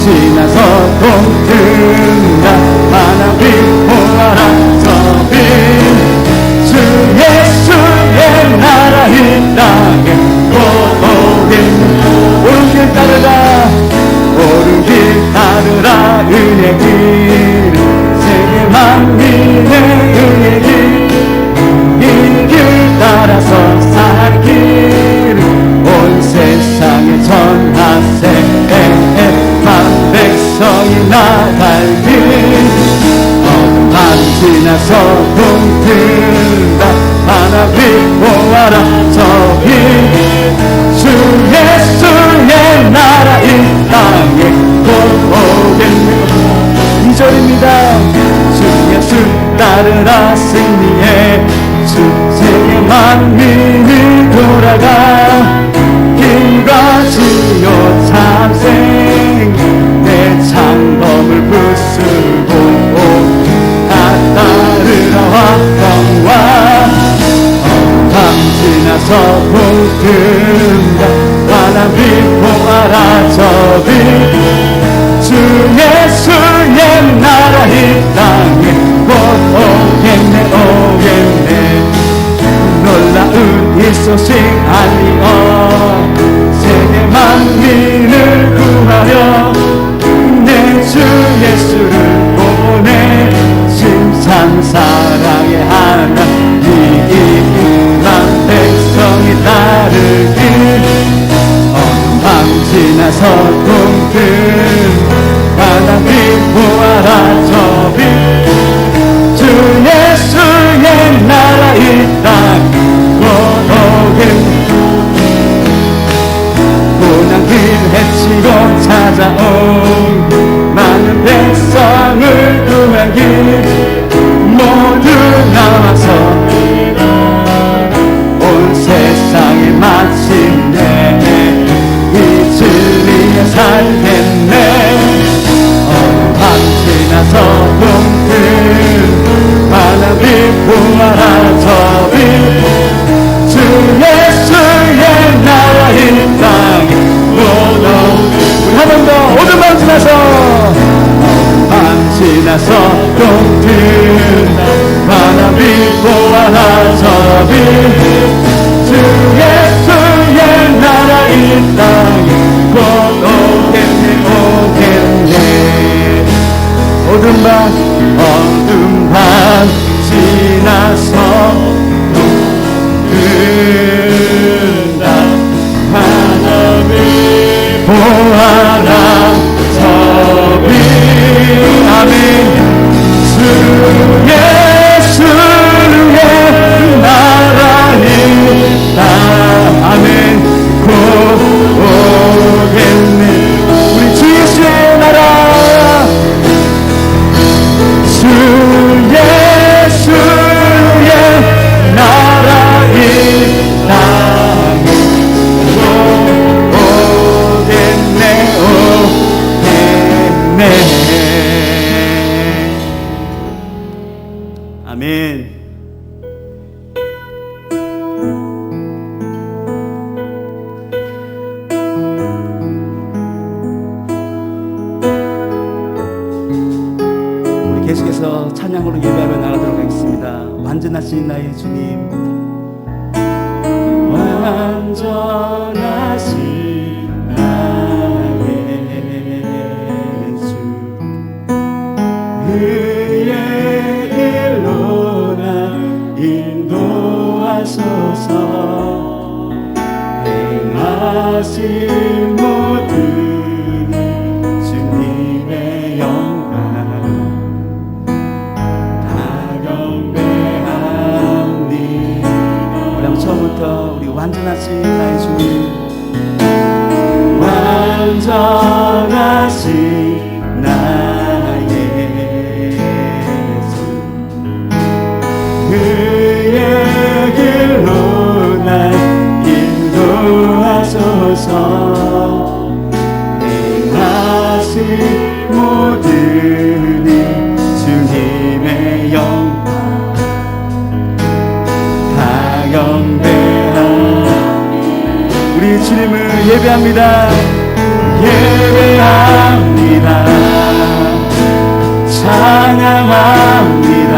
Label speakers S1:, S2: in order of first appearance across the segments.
S1: 지나서 동등한 하나님 보아라 저빈 주 예수의 나라 이 땅에 오른 길 따르라 옳은 길 따르라 은혜 길 세계 만민의 은혜 길 이 길 따라서 살 길 온 세상에 전하세 만 백성이 나갈 길 어둠 지나서 동등다 하나님 보아라 저길 주 예수의 나라 이 땅에 곧 오겠네 2절입니다 주 예수 따르라 승리해 주 세계 만민이 돌아가 힘과 지요 참생 내 창검을 부수고 다 따르라 화평과 밤 지나서 동등다 하나님 보아라 저빛 주 예수의 나라 이 땅에 곧 오겠네 오겠네 놀라운 이 소식 알리어 세계 만민을 구하려 내 주 예수를 보내 심산 사랑의 하나님만 백성이 따르길 밤 지나서 동등 하나님 보아라 저빛 주 예수의 나라 이 땅 고난길 헤치고 찾아온 많은 백성을 구한 길 모두 나와서 온 세상에 마침내 이 진리에 살겠네 밤 지나서 동등 하나님 보아라 저빛 주 예수의 나라 이 땅에 모두 한 번 더 오늘 밤 지나서 동등 하나님 보아라 저빛 주 예수의 나라 이 땅에 곧 오겠네 오겠네 어둠 밤 지나서 동등한 하나님 보아라 저빛 아멘 주 예수의 나라 이 땅 아멘 곧 오겠네 우리 주 예수의 나라 주 예수의 나라 이 땅에 오겠네 오겠네 아멘. 계속해서 찬양으로 예배하며 나가도록 하겠습니다. 완전하신 나의 주님 완전하신 나의 주 그의 길로 나 인도하소서 행하신 모든 주님의 영광 처음부터 우리 완전하신 나의 주님 완전하신 나의 주 그의 길로 날 인도하소서 행하신 모든 주님의 영광 경배하 우리 주님을 예배합니다 예배합니다 찬양합니다.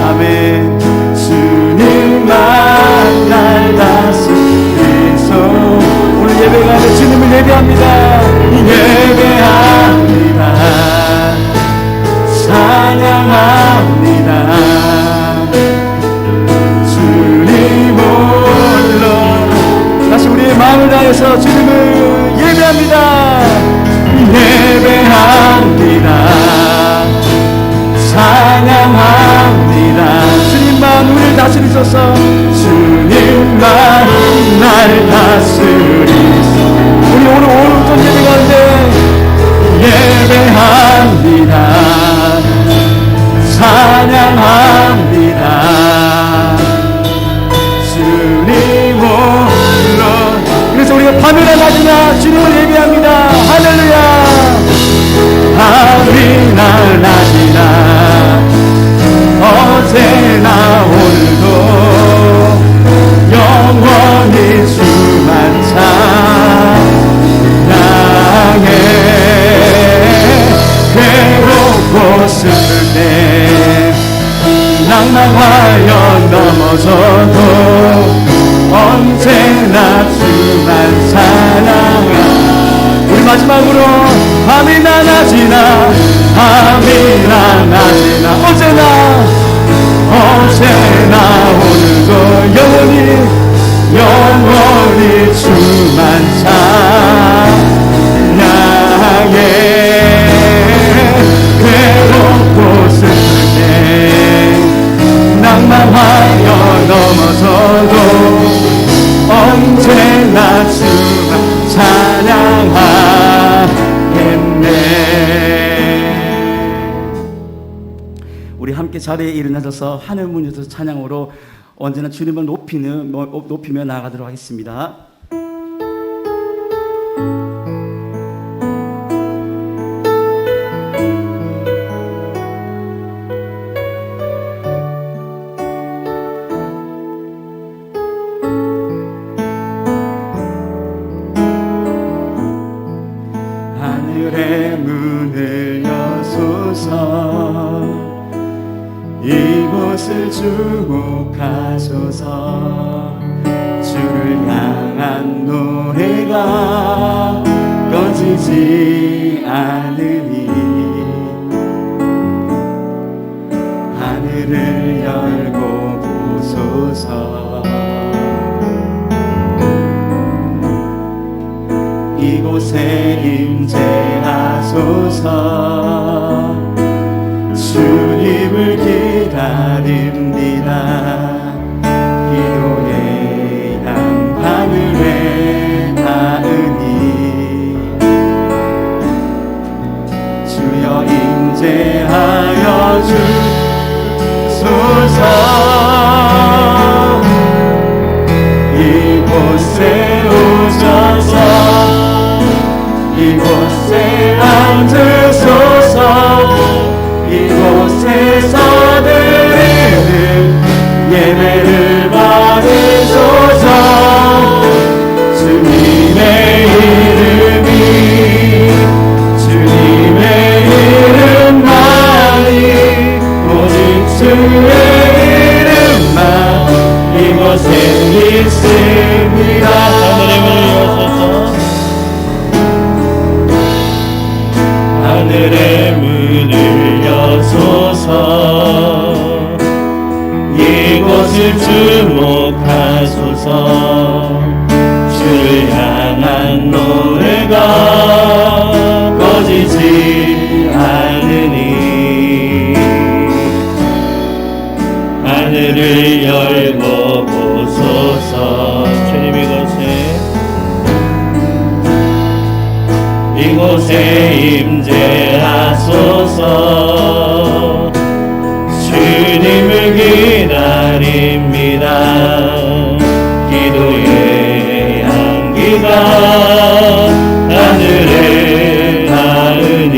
S1: 아멘. 주님만 날 다스리소. 오늘 예배 가운데 주님을 예배합니다. 예배합니다. 찬양합니다. 주님 홀로. 다시 우리의 마음을 다해서 주님을 예배합니다. 예배합니다. 찬양합니다. 주님만 우리를 다스리소서. 주님만 날 다스리소. 우리 오늘 어떤 예배 가운데 예배합니다. 찬양합니다. 주님 홀로. 그래서 우리가 밤이나 낮이나 주님을 예배합니다. 할렐루야. 밤이나 낮이나 어제나 오늘도 영원히 주만 찬양해. 괴롭고 슬플 때 낭망하여 넘어져도 언제나 주만 찬양하. 우리 마지막으로 밤이나 낮이나 밤이나 낮이나 어제나 오늘도 영원히 주만 찬양해. 괴롭고 슬플 때 낭만하여 넘어져도 언제나 주만 찬양하겠네. 우리 함께 자리에 일어나셔서 하늘 문에서 찬양으로 언제나 주님을 높이며 나아가도록 하겠습니다. 하늘의 문을 여소서. 이곳을 주목하소서. 주를 향한 노래가 꺼지지 않으니 하늘을 열고 보소서. 이곳에 임재하소서. 주님을 기다립니다. 기도의 양하늘에 닿으니 주여 임재하여 주소서. 이곳에 오셔서 이곳에 앉으소서. 이곳에서 드리는 예배를 받으소서. 주님의 이름만이 오직 주의 이름만 이곳에 있습니다. 하늘의 문을 여소서. 이곳을 주목하소서. 주를 향한 노래가 꺼지지 않으니 하늘을 열고 보소서. 주님 이곳에 임재하소서. 주님을 기다립니다. 기도의 향기가 하늘에 닿으니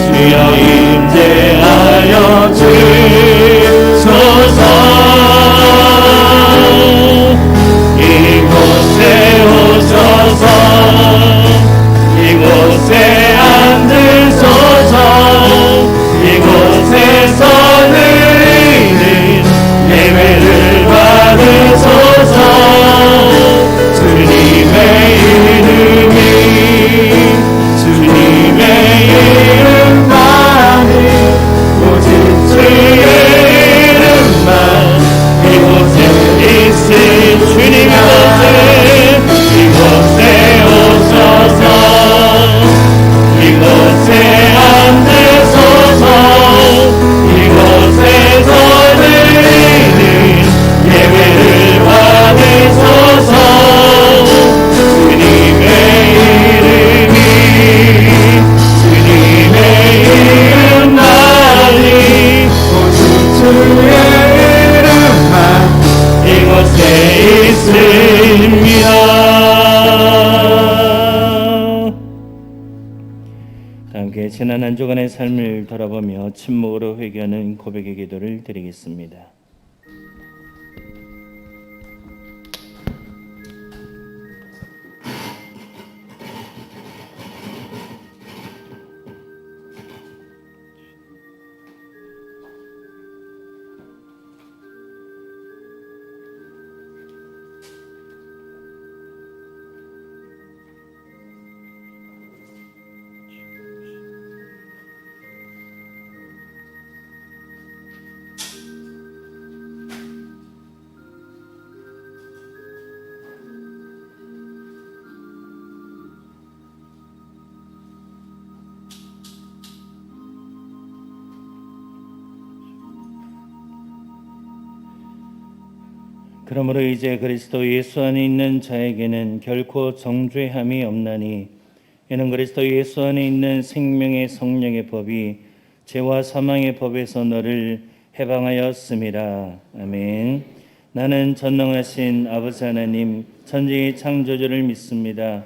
S1: 주여 임재하여 주소서. 이곳에 오셔서
S2: 지난 한 주간의 삶을 돌아보며 침묵으로 회개하는 고백의 기도를 드리겠습니다. 그러므로 이제 그리스도 예수 안에 있는 자에게는 결코 정죄함이 없나니 이는 그리스도 예수 안에 있는 생명의 성령의 법이 죄와 사망의 법에서 너를 해방하였음이라. 아멘. 나는 전능하신 아버지 하나님 천지의 창조주를 믿습니다.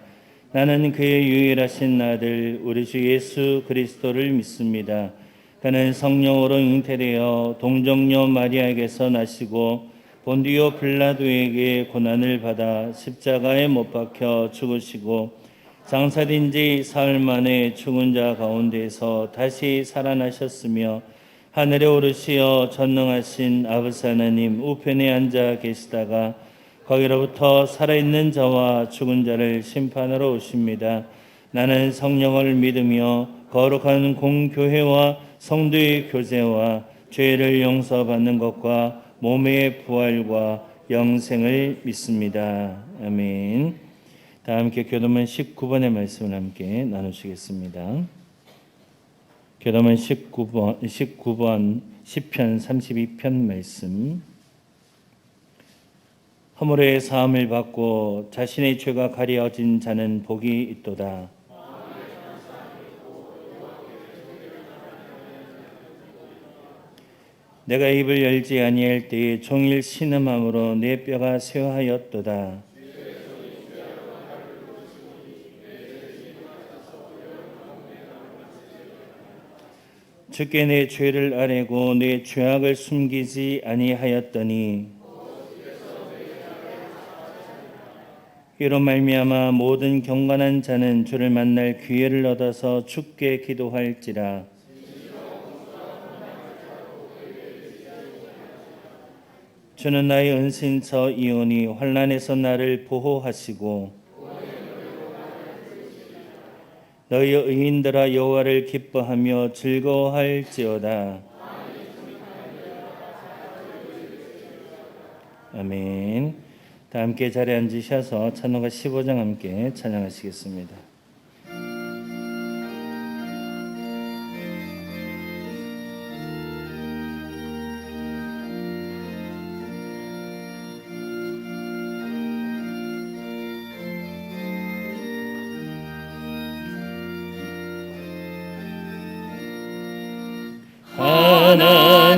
S2: 나는 그의 유일하신 아들 우리 주 예수 그리스도를 믿습니다. 그는 성령으로 잉태되어 동정녀 마리아에게서 나시고 본디오 빌라도에게 고난을 받아 십자가에 못 박혀 죽으시고 장사된 지 사흘 만에 죽은 자 가운데서 다시 살아나셨으며 하늘에 오르시어 전능하신 아버지 하나님 우편에 앉아 계시다가 거기로부터 살아있는 자와 죽은 자를 심판하러 오십니다. 나는 성령을 믿으며 거룩한 공교회와 성도의 교제와 죄를 용서받는 것과 몸의 부활과 영생을 믿습니다. 아멘. 다 함께 교도문 19번의 말씀을 함께 나누시겠습니다. 교도문 19번 시편 32편 말씀. 허물의 사함을 받고 자신의 죄가 가려진 자는 복이 있도다. 내가 입을 열지 아니할 때에 종일 신음함으로 내 뼈가 쇠하였도다. 주께 내 죄를 아뢰고 내 죄악을 숨기지 아니하였더니 이로 말미암아 모든 경건한 자는 주를 만날 기회를 얻어서 주께 기도할지라. 주는 나의 은신처 이오니 환난에서 나를 보호하시고 너희 의인들아 여호와를 기뻐하며 즐거워할지어다. 아멘. 다 함께 자리에 앉으셔서 찬송가 15장 함께 찬양하시겠습니다.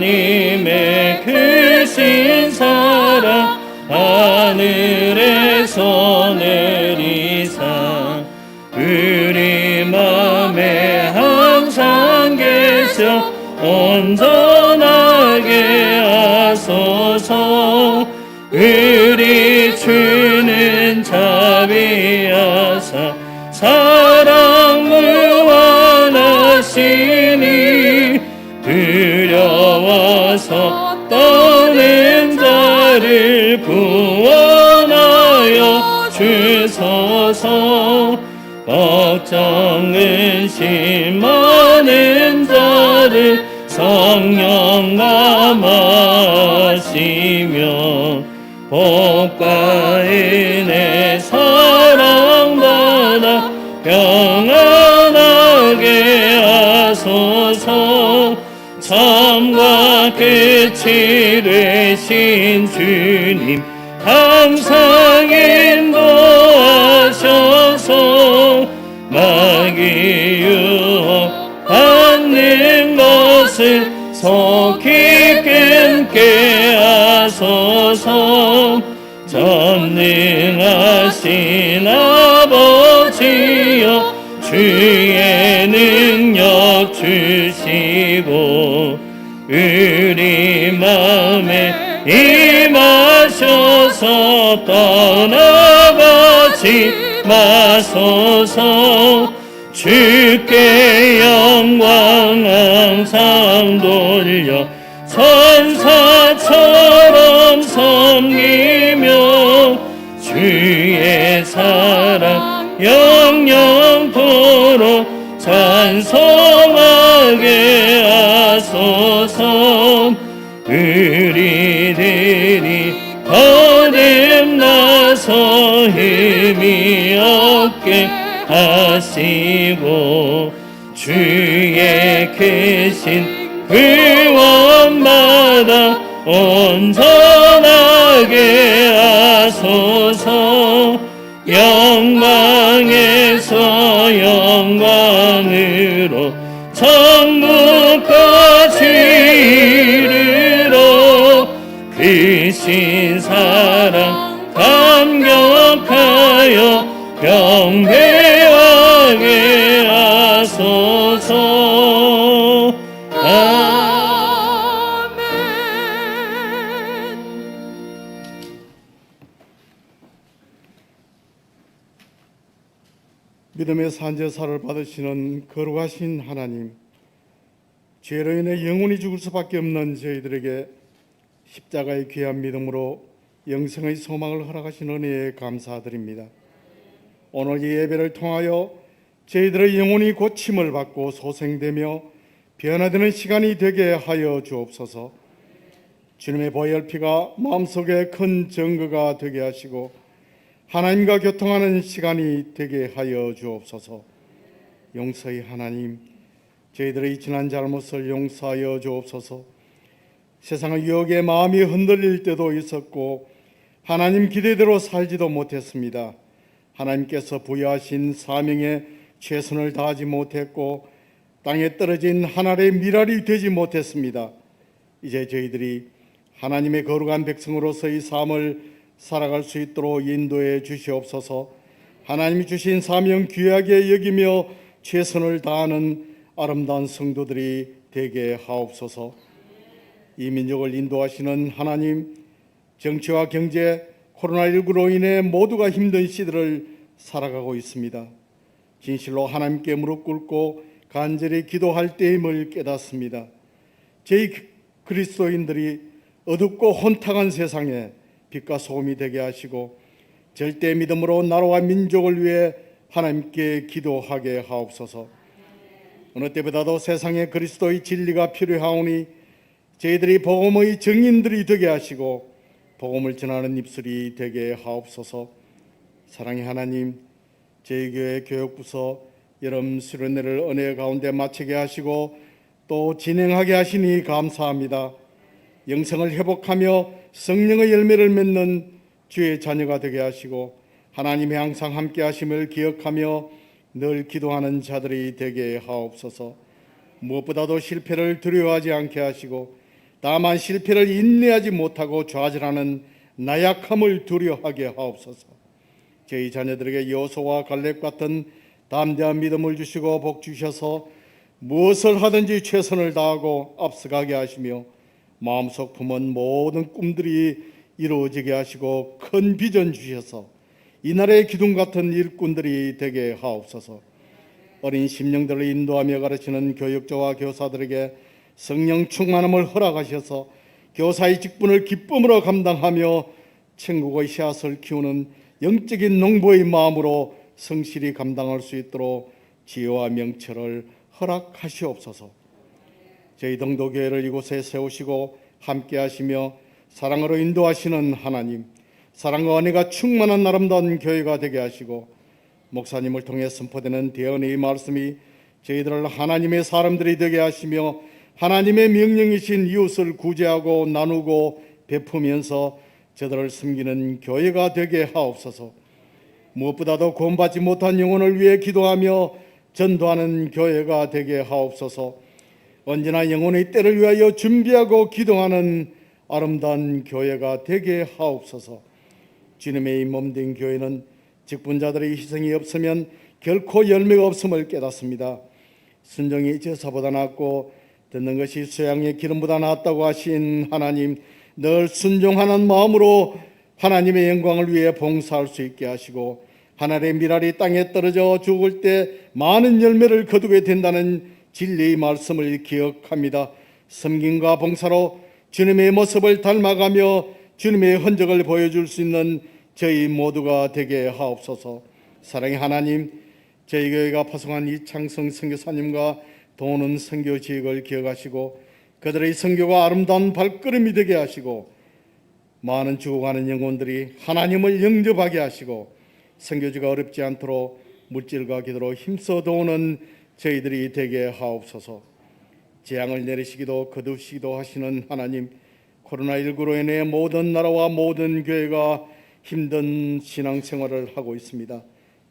S2: 하나님의 크신 사랑 하늘에서 내리사 우리 맘에 항상 계셔 온전하게 하소서. 우리 주는 자비하사 사랑 무한하시니 두려워서 떠는 자를 구원하여 주소서. 걱정 의심 많은 자를 성령 감하시며 복과 은혜 사랑받아 평안하게 하소서. 처음과 끝이 되신 주님 항상 인도하셔서 마귀 유혹 받는 것을 속히 끊게 하소서. 전능하신 아버지여 주의 능력 하시고 우리 마음에 임하셔서 떠나가지 마소서. 주께 영광 항상 돌려 천사처럼 섬기며 주의 사랑 영영토록 찬송하게 하소서. 우리들이 거듭나서 힘이 없게 하시고 주의 크신 구원마다 온전하게 하소서. 영광에서 영광으로 천국까지 이르러 크신 사랑 감격하여 경배하게 하소서. 아멘.
S3: 믿음의 산제사를 받으시는 거룩하신 하나님, 죄로 인해 영원히 죽을 수밖에 없는 저희들에게 십자가의 귀한 믿음으로 영생의 소망을 허락하신 은혜에 감사드립니다. 오늘 이 예배를 통하여 저희들의 영혼이 고침을 받고 소생되며 변화되는 시간이 되게 하여 주옵소서. 주님의 보혈 피가 마음속에 큰 증거가 되게 하시고 하나님과 교통하는 시간이 되게 하여 주옵소서. 용서의 하나님, 저희들의 지난 잘못을 용서하여 주옵소서. 세상의 유혹에 마음이 흔들릴 때도 있었고 하나님 기대대로 살지도 못했습니다. 하나님께서 부여하신 사명에 최선을 다하지 못했고 땅에 떨어진 하늘의 미랄이 되지 못했습니다. 이제 저희들이 하나님의 거룩한 백성으로서의 삶을 살아갈 수 있도록 인도해 주시옵소서. 하나님이 주신 사명 귀하게 여기며 최선을 다하는 아름다운 성도들이 되게 하옵소서. 이 민족을 인도하시는 하나님, 정치와 경제, 코로나19로 인해 모두가 힘든 시대를 살아가고 있습니다. 진실로 하나님께 무릎 꿇고 간절히 기도할 때임을 깨닫습니다. 저희 그리스도인들이 어둡고 혼탁한 세상에 빛과 소금이 되게 하시고 절대 믿음으로 나라와 민족을 위해 하나님께 기도하게 하옵소서. 어느 때보다도 세상에 그리스도의 진리가 필요하오니 저희들이 복음의 증인들이 되게 하시고 복음을 전하는 입술이 되게 하옵소서. 사랑의 하나님, 저희 교회 교육부서 여름 수련회를 은혜 가운데 마치게 하시고 또 진행하게 하시니 감사합니다. 영성을 회복하며 성령의 열매를 맺는 주의 자녀가 되게 하시고 하나님의 항상 함께 하심을 기억하며 늘 기도하는 자들이 되게 하옵소서. 무엇보다도 실패를 두려워하지 않게 하시고 다만 실패를 인내하지 못하고 좌절하는 나약함을 두려워하게 하옵소서. 저희 자녀들에게 여호수아와 갈렙 같은 담대한 믿음을 주시고 복 주셔서 무엇을 하든지 최선을 다하고 앞서가게 하시며 마음속 품은 모든 꿈들이 이루어지게 하시고 큰 비전 주셔서 이날의 기둥 같은 일꾼들이 되게 하옵소서. 어린 심령들을 인도하며 가르치는 교육자와 교사들에게 성령 충만함을 허락하셔서 교사의 직분을 기쁨으로 감당하며 천국의 씨앗을 키우는 영적인 농부의 마음으로 성실히 감당할 수 있도록 지혜와 명철을 허락하시옵소서. 저희 동도교회를 이곳에 세우시고 함께 하시며 사랑으로 인도하시는 하나님, 사랑과 은혜가 충만한 아름다운 교회가 되게 하시고 목사님을 통해 선포되는 대언의 말씀이 저희들을 하나님의 사람들이 되게 하시며 하나님의 명령이신 이웃을 구제하고 나누고 베푸면서 저들을 섬기는 교회가 되게 하옵소서. 무엇보다도 구원받지 못한 영혼을 위해 기도하며 전도하는 교회가 되게 하옵소서. 언제나 영혼의 때를 위하여 준비하고 기도하는 아름다운 교회가 되게 하옵소서. 주님의 몸된 교회는 직분자들의 희생이 없으면 결코 열매가 없음을 깨닫습니다. 순종이 제사보다 낫고 듣는 것이 수양의 기름보다 낫다고 하신 하나님, 늘 순종하는 마음으로 하나님의 영광을 위해 봉사할 수 있게 하시고 하늘의 미랄이 땅에 떨어져 죽을 때 많은 열매를 거두게 된다는 진리의 말씀을 기억합니다. 섬김과 봉사로 주님의 모습을 닮아가며 주님의 흔적을 보여줄 수 있는 저희 모두가 되게 하옵소서. 사랑의 하나님, 저희 교회가 파송한 이창성 선교사님과 도는 선교 지역을 기억하시고 그들의 선교가 아름다운 발걸음이 되게 하시고 많은 죽어가는 영혼들이 하나님을 영접하게 하시고 선교지가 어렵지 않도록 물질과 기도로 힘써 도우는 저희들이 되게 하옵소서. 재앙을 내리시기도 거두시기도 하시는 하나님, 코로나19로 인해 모든 나라와 모든 교회가 힘든 신앙생활을 하고 있습니다.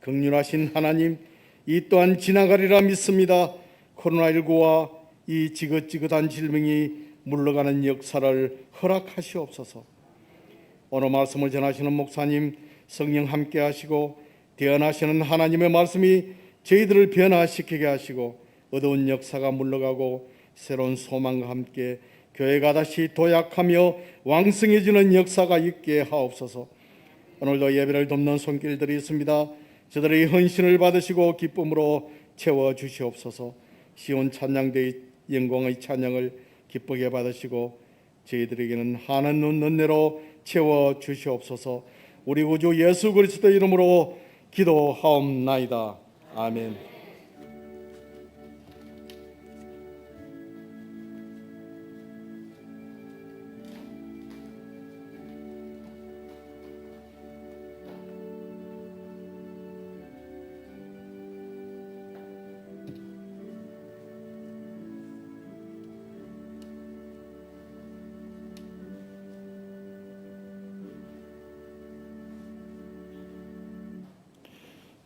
S3: 긍휼하신 하나님, 이 또한 지나가리라 믿습니다. 코로나19와 이 지긋지긋한 질병이 물러가는 역사를 허락하시옵소서. 오늘 말씀을 전하시는 목사님, 성령 함께 하시고 대언하시는 하나님의 말씀이 저희들을 변화시키게 하시고 어두운 역사가 물러가고 새로운 소망과 함께 교회가 다시 도약하며 왕성해지는 역사가 있게 하옵소서. 오늘도 예배를 돕는 손길들이 있습니다. 저들의 헌신을 받으시고 기쁨으로 채워주시옵소서. 시온 찬양대의 영광의 찬양을 기쁘게 받으시고 저희들에게는 하나님 은혜로 채워주시옵소서. 우리 구주 예수 그리스도 이름으로 기도하옵나이다. 아멘.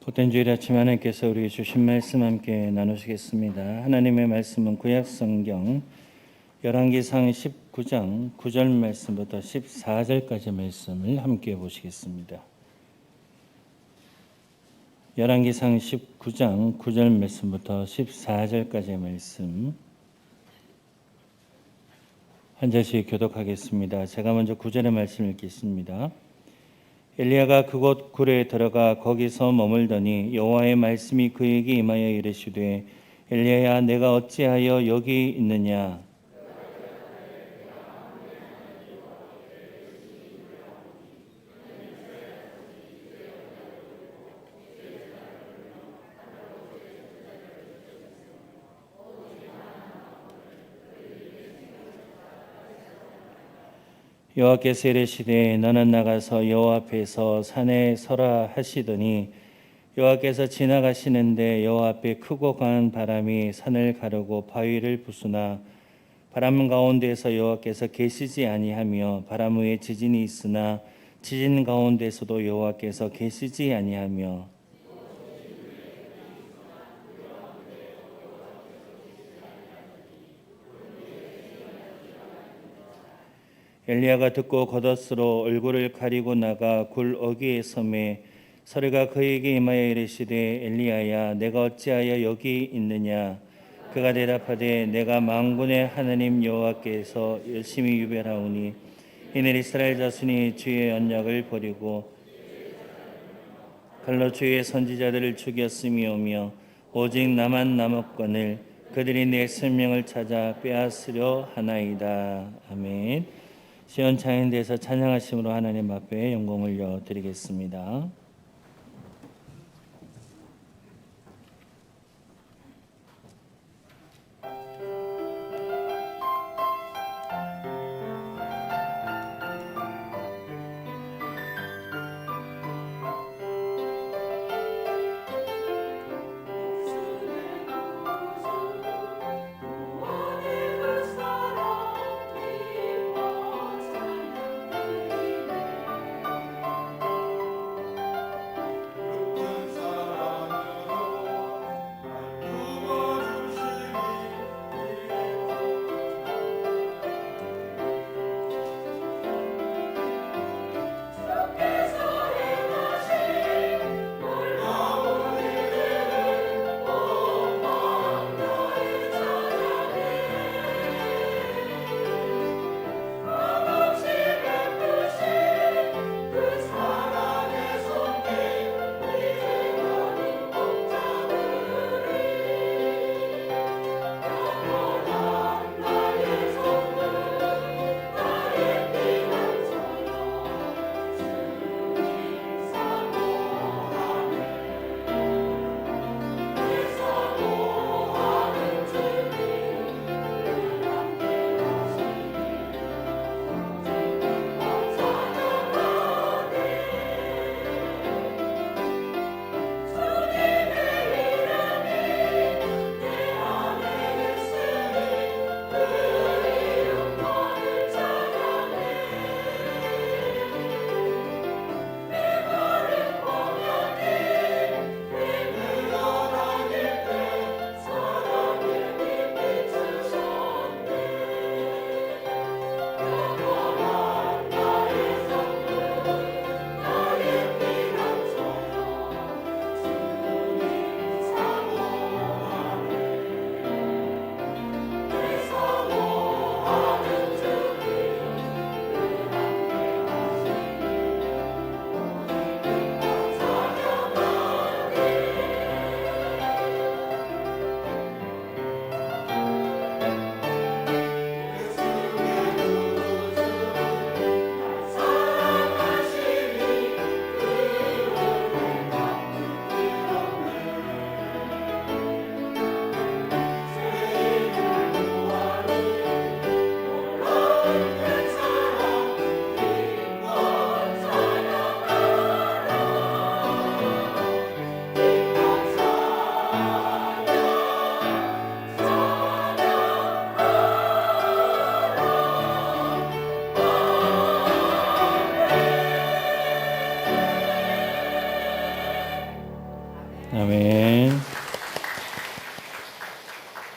S2: 복된 주일 아침 하나님께서 우리에게 주신 말씀 함께 나누시겠습니다. 하나님의 말씀은 구약성경 열왕기상 19장 9절 말씀부터 14절까지 말씀을 함께 보시겠습니다. 열왕기상 19장 9절 말씀부터 14절까지 말씀 한 절씩 교독하겠습니다. 제가 먼저 9절의 말씀을 읽겠습니다. 엘리야가 그곳 굴에 들어가 거기서 머물더니 여호와의 말씀이 그에게 임하여 이르시되 엘리야야 내가 어찌하여 여기 있느냐. 여호와께서 이르시되 너는 나가서 여호와 앞에서 산에 서라 하시더니 여호와께서 지나가시는데 여호와 앞에 크고 강한 바람이 산을 가르고 바위를 부수나 바람 가운데에서 여호와께서 계시지 아니하며 바람 위에 지진이 있으나 지진 가운데서도 여호와께서 계시지 아니하며 엘리야가 듣고 겉옷으로 얼굴을 가리고 나가 굴 어귀에 섬에 서리가 그에게 임하여 이르시되 엘리야야 내가 어찌하여 여기 있느냐. 그가 대답하되 내가 만군의 하나님 여호와께서 열심히 유별하오니 이는 이스라엘 자손이 주의 언약을 버리고 칼로 주의 선지자들을 죽였음이오며 오직 나만 남았거늘 그들이 내 생명을 찾아 빼앗으려 하나이다. 아멘. 시온 찬양대에서 찬양하심으로 하나님 앞에 영광을 올려드리겠습니다.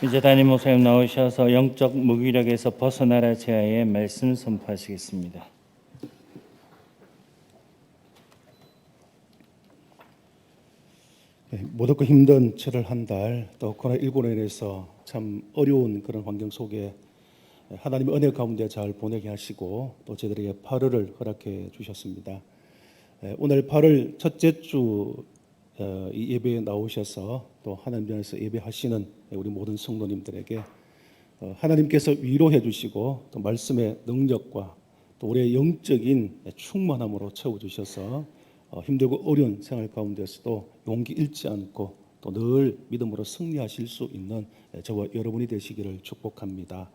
S2: 이제 담임 목사님 나오셔서 영적 무기력에서 벗어나라 제하의 말씀 선포하시겠습니다.
S4: 무덥고 힘든 7월 한 달, 또 코로나19로 인해서 참 어려운 그런 환경 속에 하나님의 은혜 가운데 잘 보내게 하시고 또 저희들에게 8월을 허락해 주셨습니다. 오늘 8월 첫째 주 이 예배에 나오셔서 또 하나님 안에서 예배하시는 우리 모든 성도님들에게 하나님께서 위로해 주시고 또 말씀의 능력과 또 우리의 영적인 충만함으로 채워주셔서 힘들고 어려운 생활 가운데서도 용기 잃지 않고 또 늘 믿음으로 승리하실 수 있는 저와 여러분이 되시기를 축복합니다.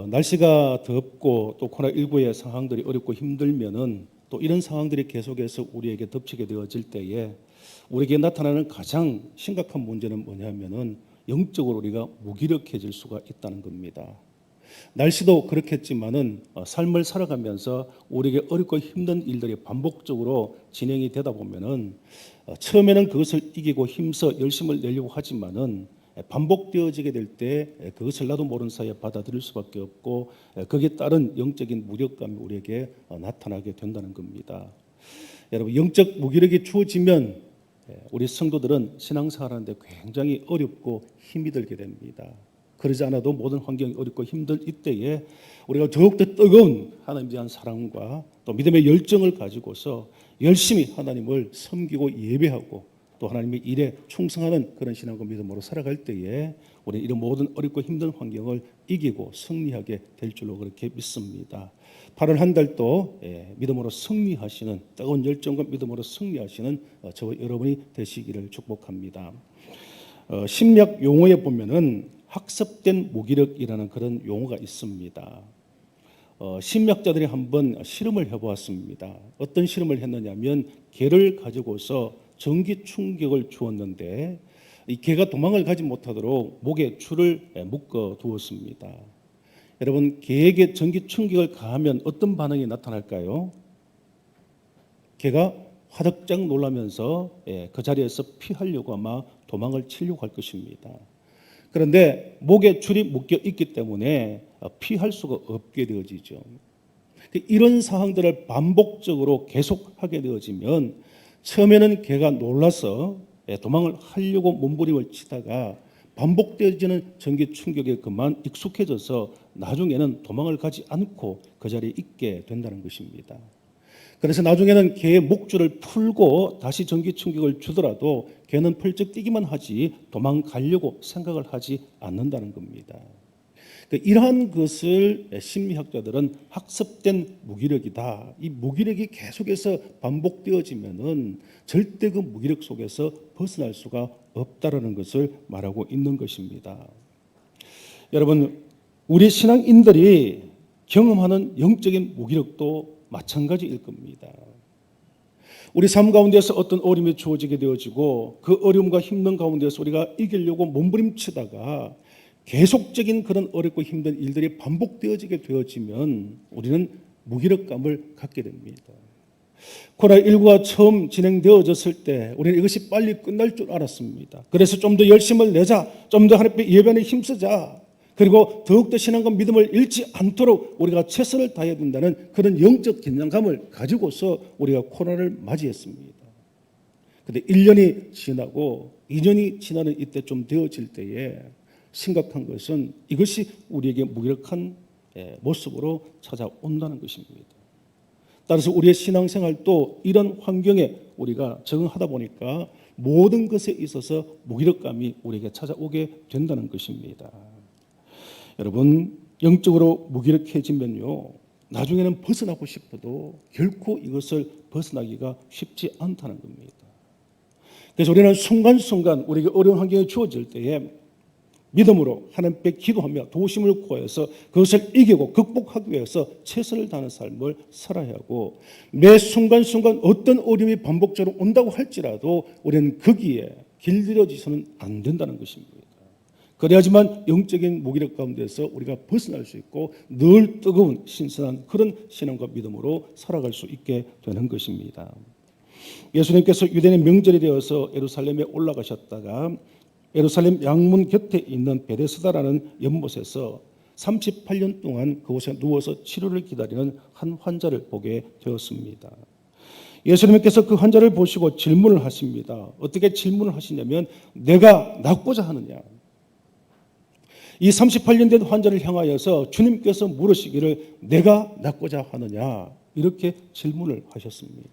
S4: 날씨가 덥고 또 코로나19의 상황들이 어렵고 힘들면은 또 이런 상황들이 계속해서 우리에게 덮치게 되어질 때에 우리에게 나타나는 가장 심각한 문제는 뭐냐면은 영적으로 우리가 무기력해질 수가 있다는 겁니다. 날씨도 그렇겠지만은 삶을 살아가면서 우리에게 어렵고 힘든 일들이 반복적으로 진행이 되다 보면은 처음에는 그것을 이기고 힘써 열심을 내려고 하지만은 반복되어지게 될 때 그것을 나도 모르는 사이에 받아들일 수밖에 없고 거기에 따른 영적인 무력감이 우리에게 나타나게 된다는 겁니다. 여러분, 영적 무기력이 주어지면 우리 성도들은 신앙생활하는데 굉장히 어렵고 힘이 들게 됩니다. 그러지 않아도 모든 환경이 어렵고 힘들 이때에 우리가 더욱더 뜨거운 하나님에 대한 사랑과 또 믿음의 열정을 가지고서 열심히 하나님을 섬기고 예배하고 또 하나님의 일에 충성하는 그런 신앙과 믿음으로 살아갈 때에 우리는 이런 모든 어렵고 힘든 환경을 이기고 승리하게 될 줄로 그렇게 믿습니다. 8월 한 달도 믿음으로 승리하시는 뜨거운 열정과 믿음으로 승리하시는 저와 여러분이 되시기를 축복합니다. 심리학 용어에 보면은 학습된 무기력이라는 그런 용어가 있습니다. 심리학자들이 한번 실험을 해보았습니다. 어떤 실험을 했느냐면 개를 가지고서 전기 충격을 주었는데 이 개가 도망을 가지 못하도록 목에 줄을 묶어 두었습니다. 여러분, 개에게 전기 충격을 가하면 어떤 반응이 나타날까요? 개가 화들짝 놀라면서 그 자리에서 피하려고 아마 도망을 치려고 할 것입니다. 그런데 목에 줄이 묶여 있기 때문에 피할 수가 없게 되어지죠. 이런 상황들을 반복적으로 계속하게 되어지면 처음에는 개가 놀라서 도망을 하려고 몸부림을 치다가 반복되어지는 전기 충격에 그만 익숙해져서 나중에는 도망을 가지 않고 그 자리에 있게 된다는 것입니다. 그래서 나중에는 개의 목줄을 풀고 다시 전기 충격을 주더라도 개는 펄쩍 뛰기만 하지 도망가려고 생각을 하지 않는다는 겁니다. 이러한 것을 심리학자들은 학습된 무기력이다. 이 무기력이 계속해서 반복되어지면은 절대 그 무기력 속에서 벗어날 수가 없다라는 것을 말하고 있는 것입니다. 여러분, 우리 신앙인들이 경험하는 영적인 무기력도 마찬가지일 겁니다. 우리 삶 가운데서 어떤 어려움이 주어지게 되어지고 그 어려움과 힘든 가운데서 우리가 이기려고 몸부림치다가 계속적인 그런 어렵고 힘든 일들이 반복되어지게 되어지면 우리는 무기력감을 갖게 됩니다. 코로나19가 처음 진행되어졌을 때 우리는 이것이 빨리 끝날 줄 알았습니다. 그래서 좀 더 열심을 내자, 좀 더 하나님의 예배에 힘쓰자, 그리고 더욱더 신앙과 믿음을 잃지 않도록 우리가 최선을 다해야 된다는 그런 영적 긴장감을 가지고서 우리가 코로나를 맞이했습니다. 그런데 1년이 지나고 2년이 지나는 이때 좀 되어질 때에 심각한 것은 이것이 우리에게 무기력한 모습으로 찾아온다는 것입니다. 따라서 우리의 신앙생활도 이런 환경에 우리가 적응하다 보니까 모든 것에 있어서 무기력감이 우리에게 찾아오게 된다는 것입니다. 여러분, 영적으로 무기력해지면요, 나중에는 벗어나고 싶어도 결코 이것을 벗어나기가 쉽지 않다는 겁니다. 그래서 우리는 순간순간 우리에게 어려운 환경이 주어질 때에 믿음으로 하나님께 기도하며 도우심을 구하여서 그것을 이기고 극복하기 위해서 최선을 다하는 삶을 살아야 하고, 매 순간순간 어떤 어려움이 반복적으로 온다고 할지라도 우리는 거기에 길들여지서는 안 된다는 것입니다. 그래야지만 영적인 무기력 가운데서 우리가 벗어날 수 있고 늘 뜨거운 신선한 그런 신앙과 믿음으로 살아갈 수 있게 되는 것입니다. 예수님께서 유대인의 명절이 되어서 예루살렘에 올라가셨다가 예루살렘 양문 곁에 있는 베데스다라는 연못에서 38년 동안 그곳에 누워서 치료를 기다리는 한 환자를 보게 되었습니다. 예수님께서 그 환자를 보시고 질문을 하십니다. 어떻게 질문을 하시냐면 내가 낫고자 하느냐. 이 38년 된 환자를 향하여서 주님께서 물으시기를 내가 낫고자 하느냐 이렇게 질문을 하셨습니다.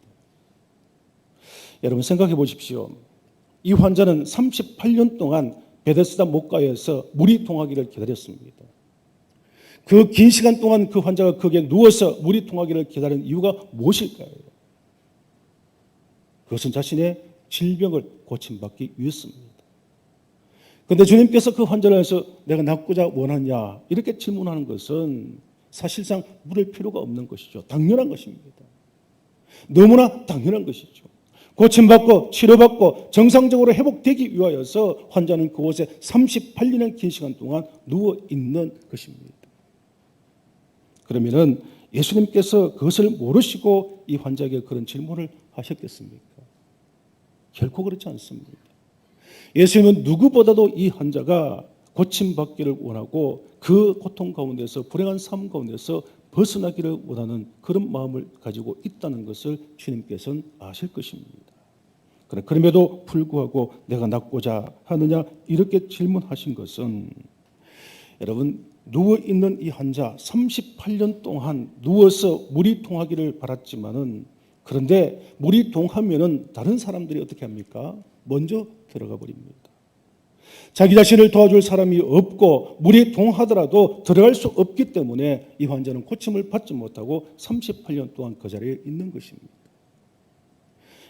S4: 여러분 생각해 보십시오. 이 환자는 38년 동안 베데스다 목가에서 물이 통하기를 기다렸습니다. 그 긴 시간 동안 그 환자가 거기에 누워서 물이 통하기를 기다린 이유가 무엇일까요? 그것은 자신의 질병을 고침받기 위해서입니다. 그런데 주님께서 그 환자를 해서 내가 낫고자 원하냐 이렇게 질문하는 것은 사실상 물을 필요가 없는 것이죠. 당연한 것입니다. 너무나 당연한 것이죠. 고침받고 치료받고 정상적으로 회복되기 위하여서 환자는 그곳에 38년의 긴 시간 동안 누워 있는 것입니다. 그러면은 예수님께서 그것을 모르시고 이 환자에게 그런 질문을 하셨겠습니까? 결코 그렇지 않습니다. 예수님은 누구보다도 이 환자가 고침받기를 원하고 그 고통 가운데서 불행한 삶 가운데서 벗어나기를 원하는 그런 마음을 가지고 있다는 것을 주님께서는 아실 것입니다. 그럼에도 불구하고 내가 낫고자 하느냐 이렇게 질문하신 것은 여러분 누워있는 이 환자 38년 동안 누워서 물이 통하기를 바랐지만은 그런데 물이 통하면은 다른 사람들이 어떻게 합니까? 먼저 들어가 버립니다. 자기 자신을 도와줄 사람이 없고 물이 통하더라도 들어갈 수 없기 때문에 이 환자는 고침을 받지 못하고 38년 동안 그 자리에 있는 것입니다.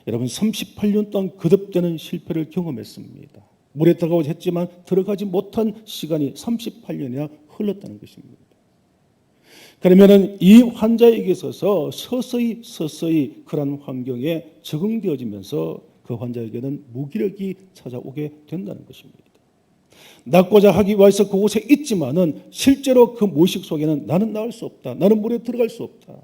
S4: 여러분 38년 동안 거듭되는 실패를 경험했습니다. 물에 들어가고자 했지만 들어가지 못한 시간이 38년이나 흘렀다는 것입니다. 그러면은 이 환자에게 있어서 서서히 그런 환경에 적응되어지면서 그 환자에게는 무기력이 찾아오게 된다는 것입니다. 낫고자 하기 위해서 그곳에 있지만은 실제로 그 모식 속에는 나는 나을 수 없다. 나는 물에 들어갈 수 없다.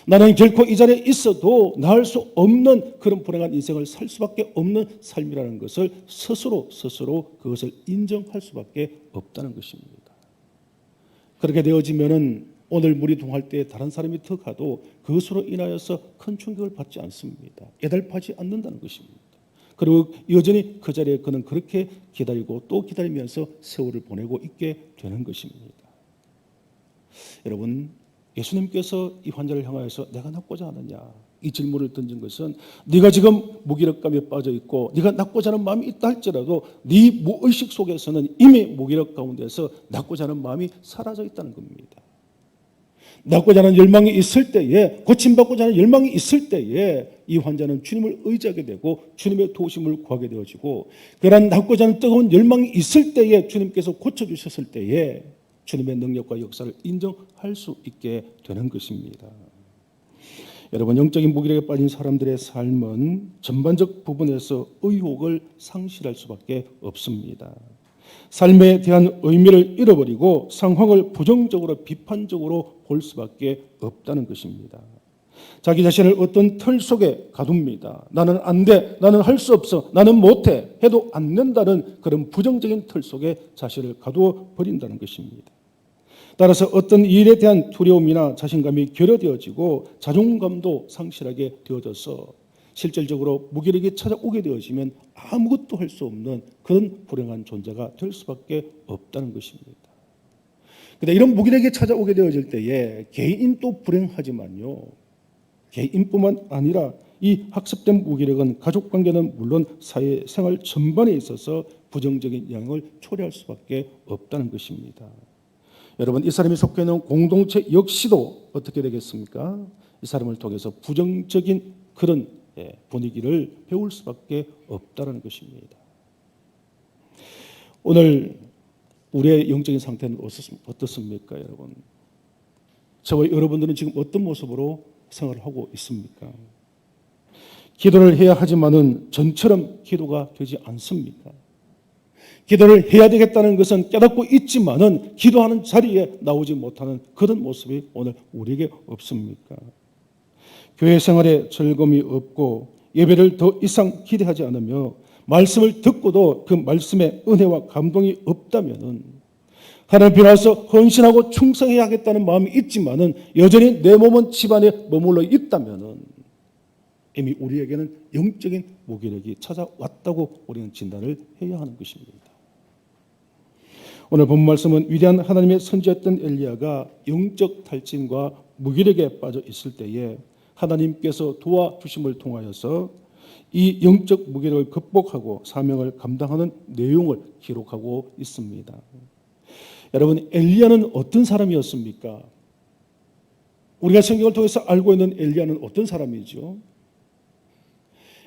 S4: 나는 결코 이 자리에 있어도 나을 수 없는 그런 불행한 인생을 살 수밖에 없는 삶이라는 것을 스스로 그것을 인정할 수밖에 없다는 것입니다. 그렇게 되어지면은 오늘 물이 통할 때 다른 사람이 더 가도 그것으로 인하여서 큰 충격을 받지 않습니다. 애달파지 않는다는 것입니다. 그리고 여전히 그 자리에 그는 그렇게 기다리고 또 기다리면서 세월을 보내고 있게 되는 것입니다. 여러분 예수님께서 이 환자를 향하여서 내가 낫고자 하느냐 이 질문을 던진 것은 네가 지금 무기력감에 빠져 있고 네가 낫고자 하는 마음이 있다 할지라도 네 무의식 속에서는 이미 무기력 가운데서 낫고자 하는 마음이 사라져 있다는 겁니다. 낫고자 하는 열망이 있을 때에 고침받고자 하는 열망이 있을 때에 이 환자는 주님을 의지하게 되고 주님의 도우심을 구하게 되어지고 그러한 낫고자 하는 뜨거운 열망이 있을 때에 주님께서 고쳐주셨을 때에 주님의 능력과 역사를 인정할 수 있게 되는 것입니다. 여러분 영적인 무기력에 빠진 사람들의 삶은 전반적 부분에서 의욕을 상실할 수밖에 없습니다. 삶에 대한 의미를 잃어버리고 상황을 부정적으로 비판적으로 볼 수밖에 없다는 것입니다. 자기 자신을 어떤 틀 속에 가둡니다. 나는 안 돼, 나는 할 수 없어, 나는 못해 해도 안 된다는 그런 부정적인 틀 속에 자신을 가두어 버린다는 것입니다. 따라서 어떤 일에 대한 두려움이나 자신감이 결여되어지고 자존감도 상실하게 되어져서 실질적으로 무기력이 찾아오게 되어지면 아무것도 할 수 없는 그런 불행한 존재가 될 수밖에 없다는 것입니다. 그런데 이런 무기력이 찾아오게 되어질 때에 개인도 불행하지만요. 개인뿐만 아니라 이 학습된 무기력은 가족관계는 물론 사회생활 전반에 있어서 부정적인 영향을 초래할 수밖에 없다는 것입니다. 여러분 이 사람이 속해 있는 공동체 역시도 어떻게 되겠습니까? 이 사람을 통해서 부정적인 그런 분위기를 배울 수밖에 없다는 것입니다. 오늘 우리의 영적인 상태는 어떻습니까, 여러분? 저와 여러분들은 지금 어떤 모습으로 생활을 하고 있습니까? 기도를 해야 하지만은 전처럼 기도가 되지 않습니까? 기도를 해야 되겠다는 것은 깨닫고 있지만은 기도하는 자리에 나오지 못하는 그런 모습이 오늘 우리에게 없습니까? 교회 생활에 즐거움이 없고 예배를 더 이상 기대하지 않으며 말씀을 듣고도 그 말씀에 은혜와 감동이 없다면은 하나님 앞에 나와서 헌신하고 충성해야 하겠다는 마음이 있지만은 여전히 내 몸은 집안에 머물러 있다면은 이미 우리에게는 영적인 무기력이 찾아왔다고 우리는 진단을 해야 하는 것입니다. 오늘 본 말씀은 위대한 하나님의 선지였던 엘리야가 영적 탈진과 무기력에 빠져 있을 때에 하나님께서 도와주심을 통하여서 이 영적 무기력을 극복하고 사명을 감당하는 내용을 기록하고 있습니다. 여러분, 엘리야는 어떤 사람이었습니까? 우리가 성경을 통해서 알고 있는 엘리야는 어떤 사람이죠?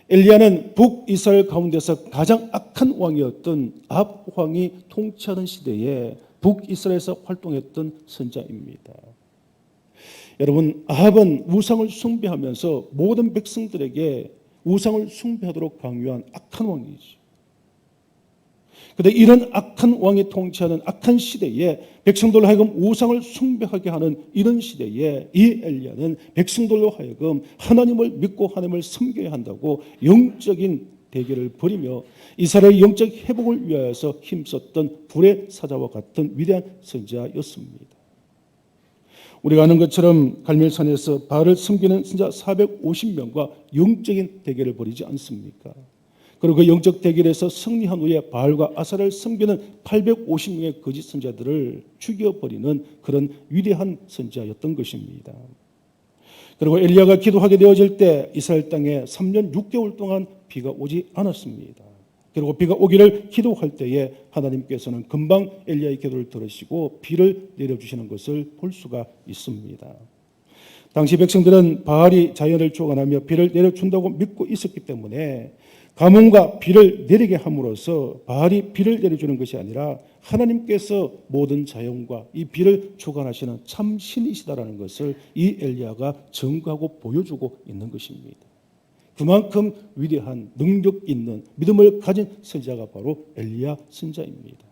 S4: 엘리야는 북이스라엘 가운데서 가장 악한 왕이었던 아합 왕이 통치하던 시대에 북이스라엘에서 활동했던 선자입니다. 여러분, 아합은 우상을 숭배하면서 모든 백성들에게 우상을 숭배하도록 강요한 악한 왕이죠. 그런데 이런 악한 왕이 통치하는 악한 시대에 백성들로 하여금 우상을 숭배하게 하는 이런 시대에 이 엘리야는 백성들로 하여금 하나님을 믿고 하나님을 섬겨야 한다고 영적인 대결을 벌이며 이스라엘의 영적 회복을 위하여서 힘썼던 불의 사자와 같은 위대한 선지자였습니다. 우리가 아는 것처럼 갈멜산에서 바알을 섬기는 선지자 450명과 영적인 대결을 벌이지 않습니까? 그리고 그 영적 대결에서 승리한 후에 바알과 아사를 섬기는 850명의 거짓 선지자들을 죽여버리는 그런 위대한 선지자였던 것입니다. 그리고 엘리야가 기도하게 되어질 때 이스라엘 땅에 3년 6개월 동안 비가 오지 않았습니다. 그리고 비가 오기를 기도할 때에 하나님께서는 금방 엘리야의 기도를 들으시고 비를 내려주시는 것을 볼 수가 있습니다. 당시 백성들은 바알이 자연을 주관하며 비를 내려준다고 믿고 있었기 때문에 가뭄과 비를 내리게 함으로써 바알이 비를 내려주는 것이 아니라 하나님께서 모든 자연과 이 비를 주관하시는 참 신이시다라는 것을 이 엘리야가 증거하고 보여주고 있는 것입니다. 그만큼 위대한 능력 있는 믿음을 가진 선지자가 바로 엘리야 선지자입니다.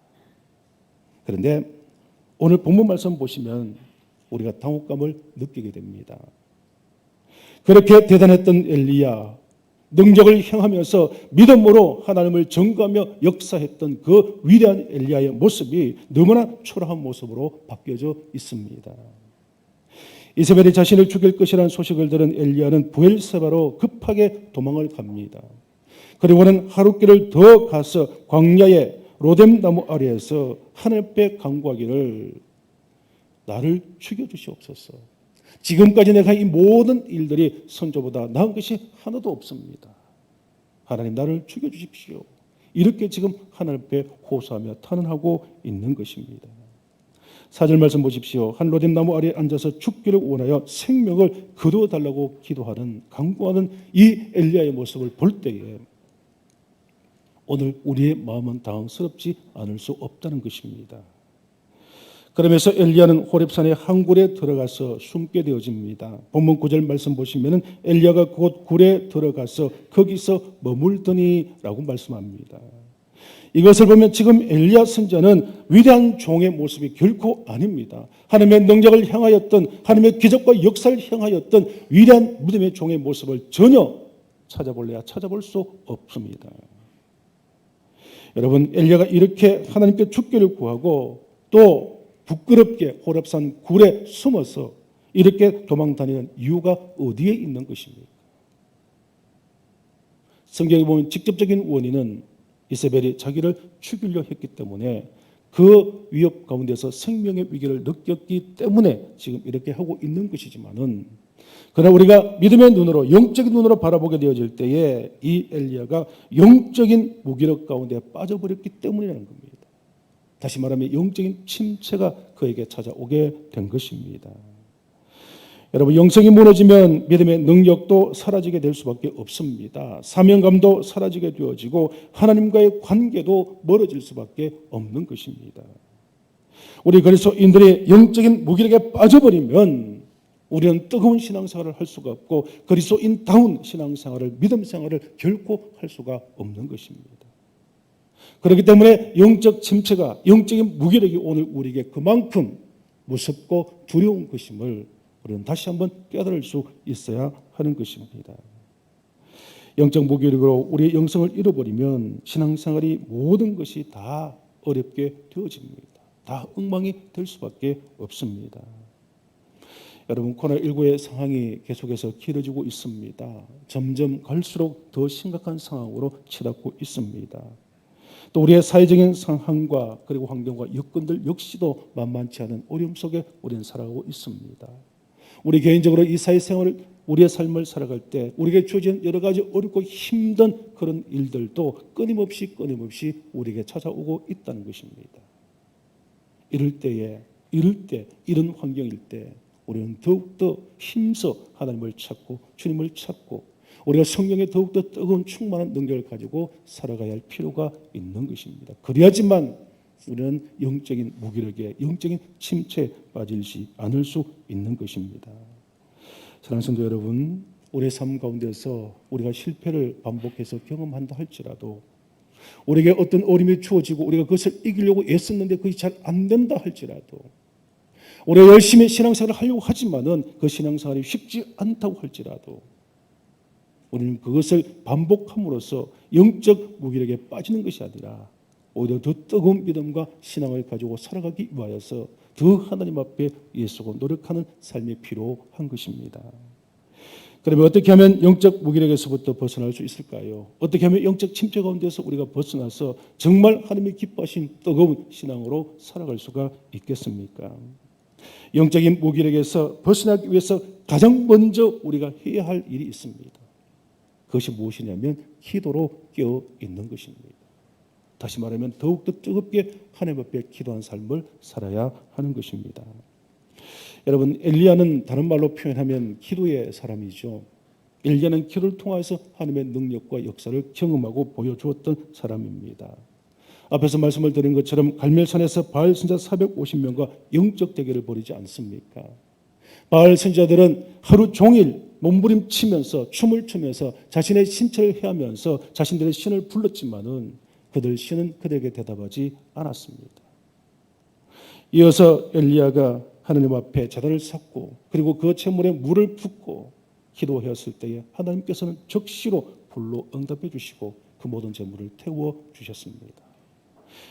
S4: 그런데 오늘 본문 말씀 보시면 우리가 당혹감을 느끼게 됩니다. 그렇게 대단했던 엘리야, 능력을 행하면서 믿음으로 하나님을 증거하며 역사했던 그 위대한 엘리야의 모습이 너무나 초라한 모습으로 바뀌어져 있습니다. 이세벨이 자신을 죽일 것이라는 소식을 들은 엘리야는 부엘세바로 급하게 도망을 갑니다. 그리고는 하룻길을 더 가서 광야의 로뎀나무 아래에서 하늘 앞에 간구하기를 나를 죽여주시옵소서. 지금까지 내가 이 모든 일들이 선조보다 나은 것이 하나도 없습니다. 하나님 나를 죽여주십시오. 이렇게 지금 하나님 앞에 호소하며 탄원하고 있는 것입니다. 4절 말씀 보십시오. 한 로뎀나무 아래에 앉아서 죽기를 원하여 생명을 거두어달라고 기도하는 간구하는 이 엘리야의 모습을 볼 때에 오늘 우리의 마음은 당황스럽지 않을 수 없다는 것입니다. 그러면서 엘리야는 호렙산의 한 굴에 들어가서 숨게 되어집니다. 본문 9절 말씀 보시면 엘리야가 곧 굴에 들어가서 거기서 머물더니라고 말씀합니다. 이것을 보면 지금 엘리야 선지자는 위대한 종의 모습이 결코 아닙니다. 하나님의 능력을 향하였던 하나님의 기적과 역사를 향하였던 위대한 믿음의 종의 모습을 전혀 찾아볼래야 찾아볼 수 없습니다. 여러분, 엘리야가 이렇게 하나님께 죽기를 구하고 또 부끄럽게 호렙산 굴에 숨어서 이렇게 도망 다니는 이유가 어디에 있는 것입니까? 성경에 보면 직접적인 원인은 이세벨이 자기를 죽이려 했기 때문에 그 위협 가운데서 생명의 위기를 느꼈기 때문에 지금 이렇게 하고 있는 것이지만은 그러나 우리가 믿음의 눈으로 영적인 눈으로 바라보게 되어질 때에 이 엘리야가 영적인 무기력 가운데 빠져버렸기 때문이라는 겁니다. 다시 말하면 영적인 침체가 그에게 찾아오게 된 것입니다. 여러분, 영성이 무너지면 믿음의 능력도 사라지게 될 수밖에 없습니다. 사명감도 사라지게 되어지고 하나님과의 관계도 멀어질 수밖에 없는 것입니다. 우리 그리스도인들이 영적인 무기력에 빠져버리면 우리는 뜨거운 신앙생활을 할 수가 없고 그리스도인다운 신앙생활을 믿음 생활을 결코 할 수가 없는 것입니다. 그렇기 때문에 영적 침체가 영적인 무기력이 오늘 우리에게 그만큼 무섭고 두려운 것임을 우리는 다시 한번 깨달을 수 있어야 하는 것입니다. 영적 무기력으로 우리의 영성을 잃어버리면 신앙생활이 모든 것이 다 어렵게 되어집니다. 다 엉망이 될 수밖에 없습니다. 여러분, 코로나19의 상황이 계속해서 길어지고 있습니다. 점점 갈수록 더 심각한 상황으로 치닫고 있습니다. 또 우리의 사회적인 상황과 그리고 환경과 여건들 역시도 만만치 않은 어려움 속에 우리는 살아가고 있습니다. 우리 개인적으로 이 사회생활을 우리의 삶을 살아갈 때 우리에게 주어진 여러 가지 어렵고 힘든 그런 일들도 끊임없이 우리에게 찾아오고 있다는 것입니다. 이럴 때 이런 환경일 때 우리는 더욱더 힘써 하나님을 찾고 주님을 찾고 우리가 성령에 더욱더 뜨거운 충만한 능력을 가지고 살아가야 할 필요가 있는 것입니다. 그래야지만 우리는 영적인 무기력에 영적인 침체에 빠지지 않을 수 있는 것입니다. 사랑하는 성도 여러분, 우리의 삶 가운데서 우리가 실패를 반복해서 경험한다 할지라도 우리에게 어떤 어려움이 주어지고 우리가 그것을 이기려고 애썼는데 그것이 잘 안 된다 할지라도 우리가 열심히 신앙생활을 하려고 하지만은 그 신앙생활이 쉽지 않다고 할지라도 우리는 그것을 반복함으로써 영적 무기력에 빠지는 것이 아니라 오히려 더 뜨거운 믿음과 신앙을 가지고 살아가기 위하여서 더 하나님 앞에 예수고 노력하는 삶이 필요한 것입니다. 그러면 어떻게 하면 영적 무기력에서부터 벗어날 수 있을까요? 어떻게 하면 영적 침체 가운데서 우리가 벗어나서 정말 하나님이 기뻐하신 뜨거운 신앙으로 살아갈 수가 있겠습니까? 영적인 무기력에서 벗어나기 위해서 가장 먼저 우리가 해야 할 일이 있습니다. 그것이 무엇이냐면 기도로 깨어 있는 것입니다. 다시 말하면 더욱더 뜨겁게 하나님 앞에 기도한 삶을 살아야 하는 것입니다. 여러분, 엘리야는 다른 말로 표현하면 기도의 사람이죠. 엘리야는 기도를 통해서 하나님의 능력과 역사를 경험하고 보여주었던 사람입니다. 앞에서 말씀을 드린 것처럼 갈멜산에서 바알 선자 450명과 영적 대결을 벌이지 않습니까? 바알 선자들은 하루 종일 몸부림치면서 춤을 추면서 자신의 신체를 해하면서 자신들의 신을 불렀지만은 그들 신은 그들에게 대답하지 않았습니다. 이어서 엘리야가 하나님 앞에 제단을 쌓고 그리고 그 제물에 물을 붓고 기도하였을 때에 하나님께서는 즉시로 불로 응답해 주시고 그 모든 제물을 태워 주셨습니다.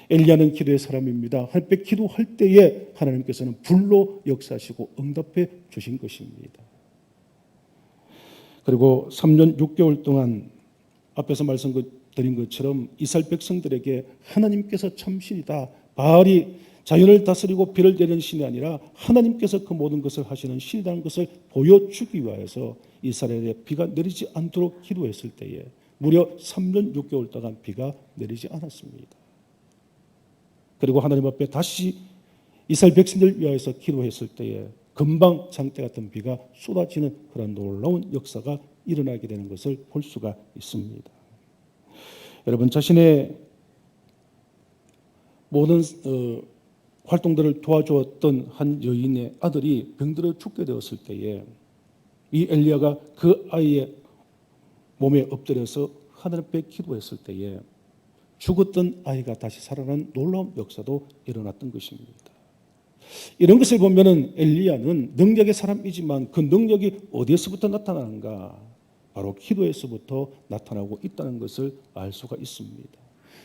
S4: 엘리야는 기도의 사람입니다. 하나님께 기도할 때에 하나님께서는 불로 역사하시고 응답해 주신 것입니다. 그리고 3년 6개월 동안 앞에서 말씀드린 것처럼 이스라엘 백성들에게 하나님께서 참신이다. 바알이 자연을 다스리고 비를 내리는 신이 아니라 하나님께서 그 모든 것을 하시는 신이라는 것을 보여주기 위하여서 이스라엘에 비가 내리지 않도록 기도했을 때에 무려 3년 6개월 동안 비가 내리지 않았습니다. 그리고 하나님 앞에 다시 이스라엘 백성들을 위하여서 기도했을 때에 금방 장대 같은 비가 쏟아지는 그런 놀라운 역사가 일어나게 되는 것을 볼 수가 있습니다. 여러분, 자신의 모든 활동들을 도와주었던 한 여인의 아들이 병들어 죽게 되었을 때에 이 엘리야가 그 아이의 몸에 엎드려서 하나님 앞에 기도했을 때에 죽었던 아이가 다시 살아난 놀라운 역사도 일어났던 것입니다. 이런 것을 보면은 엘리야는 능력의 사람이지만 그 능력이 어디에서부터 나타나는가? 바로 기도에서부터 나타나고 있다는 것을 알 수가 있습니다.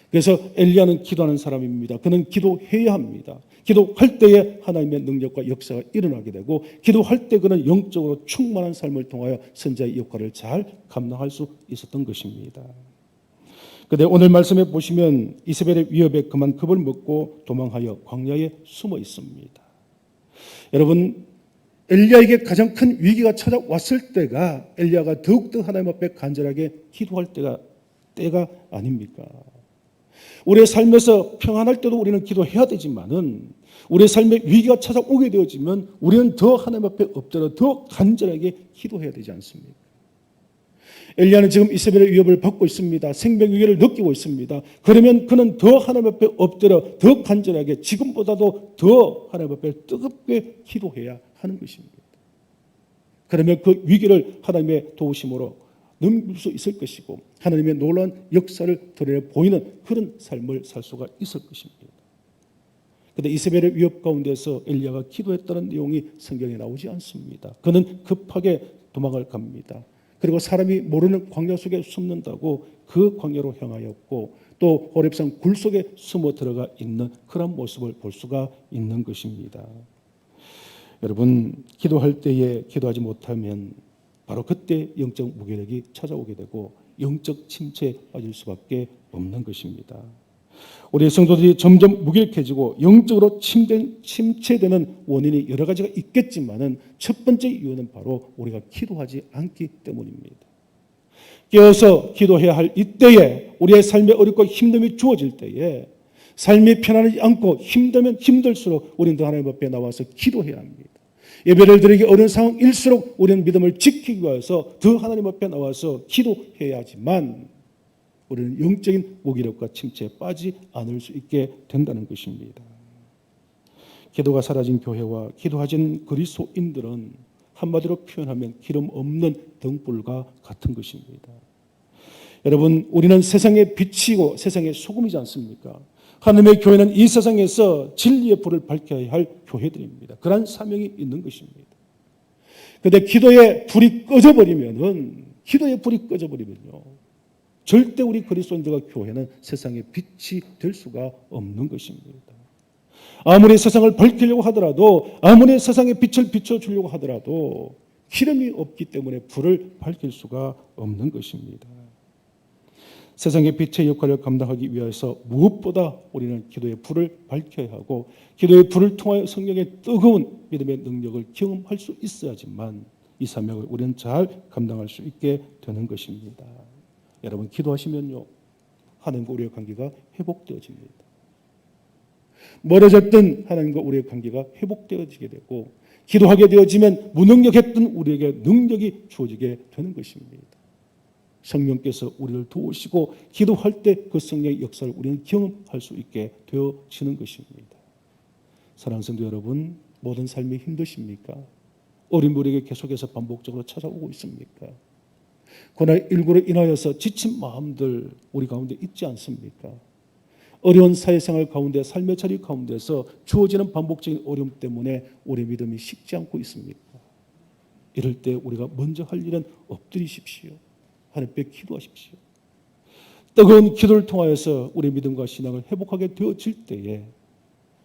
S4: 그래서 엘리야는 기도하는 사람입니다. 그는 기도해야 합니다. 기도할 때에 하나님의 능력과 역사가 일어나게 되고 기도할 때 그는 영적으로 충만한 삶을 통하여 선자의 역할을 잘 감당할 수 있었던 것입니다. 그런데 오늘 말씀에 보시면 이세벨의 위협에 그만 겁을 먹고 도망하여 광야에 숨어 있습니다. 여러분, 엘리야에게 가장 큰 위기가 찾아왔을 때가 엘리야가 더욱더 하나님 앞에 간절하게 기도할 때가 아닙니까? 우리의 삶에서 평안할 때도 우리는 기도해야 되지만은 우리의 삶에 위기가 찾아오게 되어지면 우리는 더 하나님 앞에 엎드려 더 간절하게 기도해야 되지 않습니까? 엘리야는 지금 이세벨의 위협을 받고 있습니다. 생명 위기를 느끼고 있습니다. 그러면 그는 더 하나님 앞에 엎드려 더 간절하게 지금보다도 더 하나님 앞에 뜨겁게 기도해야 하는 것입니다. 그러면 그 위기를 하나님의 도우심으로 넘길 수 있을 것이고 하나님의 놀라운 역사를 드러내 보이는 그런 삶을 살 수가 있을 것입니다. 그런데 이세벨의 위협 가운데서 엘리야가 기도했다는 내용이 성경에 나오지 않습니다. 그는 급하게 도망을 갑니다. 그리고 사람이 모르는 광야 속에 숨는다고 그 광야로 향하였고 또 호렙산 굴 속에 숨어 들어가 있는 그런 모습을 볼 수가 있는 것입니다. 여러분, 기도할 때에 기도하지 못하면 바로 그때 영적 무기력이 찾아오게 되고 영적 침체에 빠질 수밖에 없는 것입니다. 우리 성도들이 점점 무기력해지고 영적으로 침체되는 원인이 여러 가지가 있겠지만은 첫 번째 이유는 바로 우리가 기도하지 않기 때문입니다. 깨어서 기도해야 할 이때에 우리의 삶에 어렵고 힘듦이 주어질 때에 삶이 편안하지 않고 힘들면 힘들수록 우리는 하나님 앞에 나와서 기도해야 합니다. 예배를 드리기 어려운 상황일수록 우리는 믿음을 지키기 위해서 더 하나님 앞에 나와서 기도해야 하지만 우리는 영적인 무기력과 침체에 빠지지 않을 수 있게 된다는 것입니다. 기도가 사라진 교회와 기도하진 그리스도인들은 한마디로 표현하면 기름 없는 등불과 같은 것입니다. 여러분, 우리는 세상의 빛이고 세상의 소금이지 않습니까? 하나님의 교회는 이 세상에서 진리의 불을 밝혀야 할 교회들입니다. 그런 사명이 있는 것입니다. 그런데 기도의 불이 꺼져버리면요, 절대 우리 그리스도인들과 교회는 세상의 빛이 될 수가 없는 것입니다. 아무리 세상을 밝히려고 하더라도, 아무리 세상의 빛을 비춰주려고 하더라도 기름이 없기 때문에 불을 밝힐 수가 없는 것입니다. 세상의 빛의 역할을 감당하기 위해서 무엇보다 우리는 기도의 불을 밝혀야 하고 기도의 불을 통하여 성령의 뜨거운 믿음의 능력을 경험할 수 있어야지만 이 사명을 우리는 잘 감당할 수 있게 되는 것입니다. 여러분, 기도하시면요, 하나님과 우리의 관계가 회복되어집니다. 멀어졌던 하나님과 우리의 관계가 회복되어지게 되고 기도하게 되어지면 무능력했던 우리에게 능력이 주어지게 되는 것입니다. 성령께서 우리를 도우시고 기도할 때 그 성령의 역사를 우리는 경험할 수 있게 되어지는 것입니다. 사랑하는 성도 여러분, 모든 삶이 힘드십니까? 어린 우리에게 계속해서 반복적으로 찾아오고 있습니까? 코로나19로 인하여서 지친 마음들 우리 가운데 있지 않습니까? 어려운 사회생활 가운데 삶의 자리 가운데서 주어지는 반복적인 어려움 때문에 우리의 믿음이 식지 않고 있습니까? 이럴 때 우리가 먼저 할 일은 엎드리십시오. 하나님께 기도하십시오. 뜨거운 기도를 통하여서 우리의 믿음과 신앙을 회복하게 되어질 때에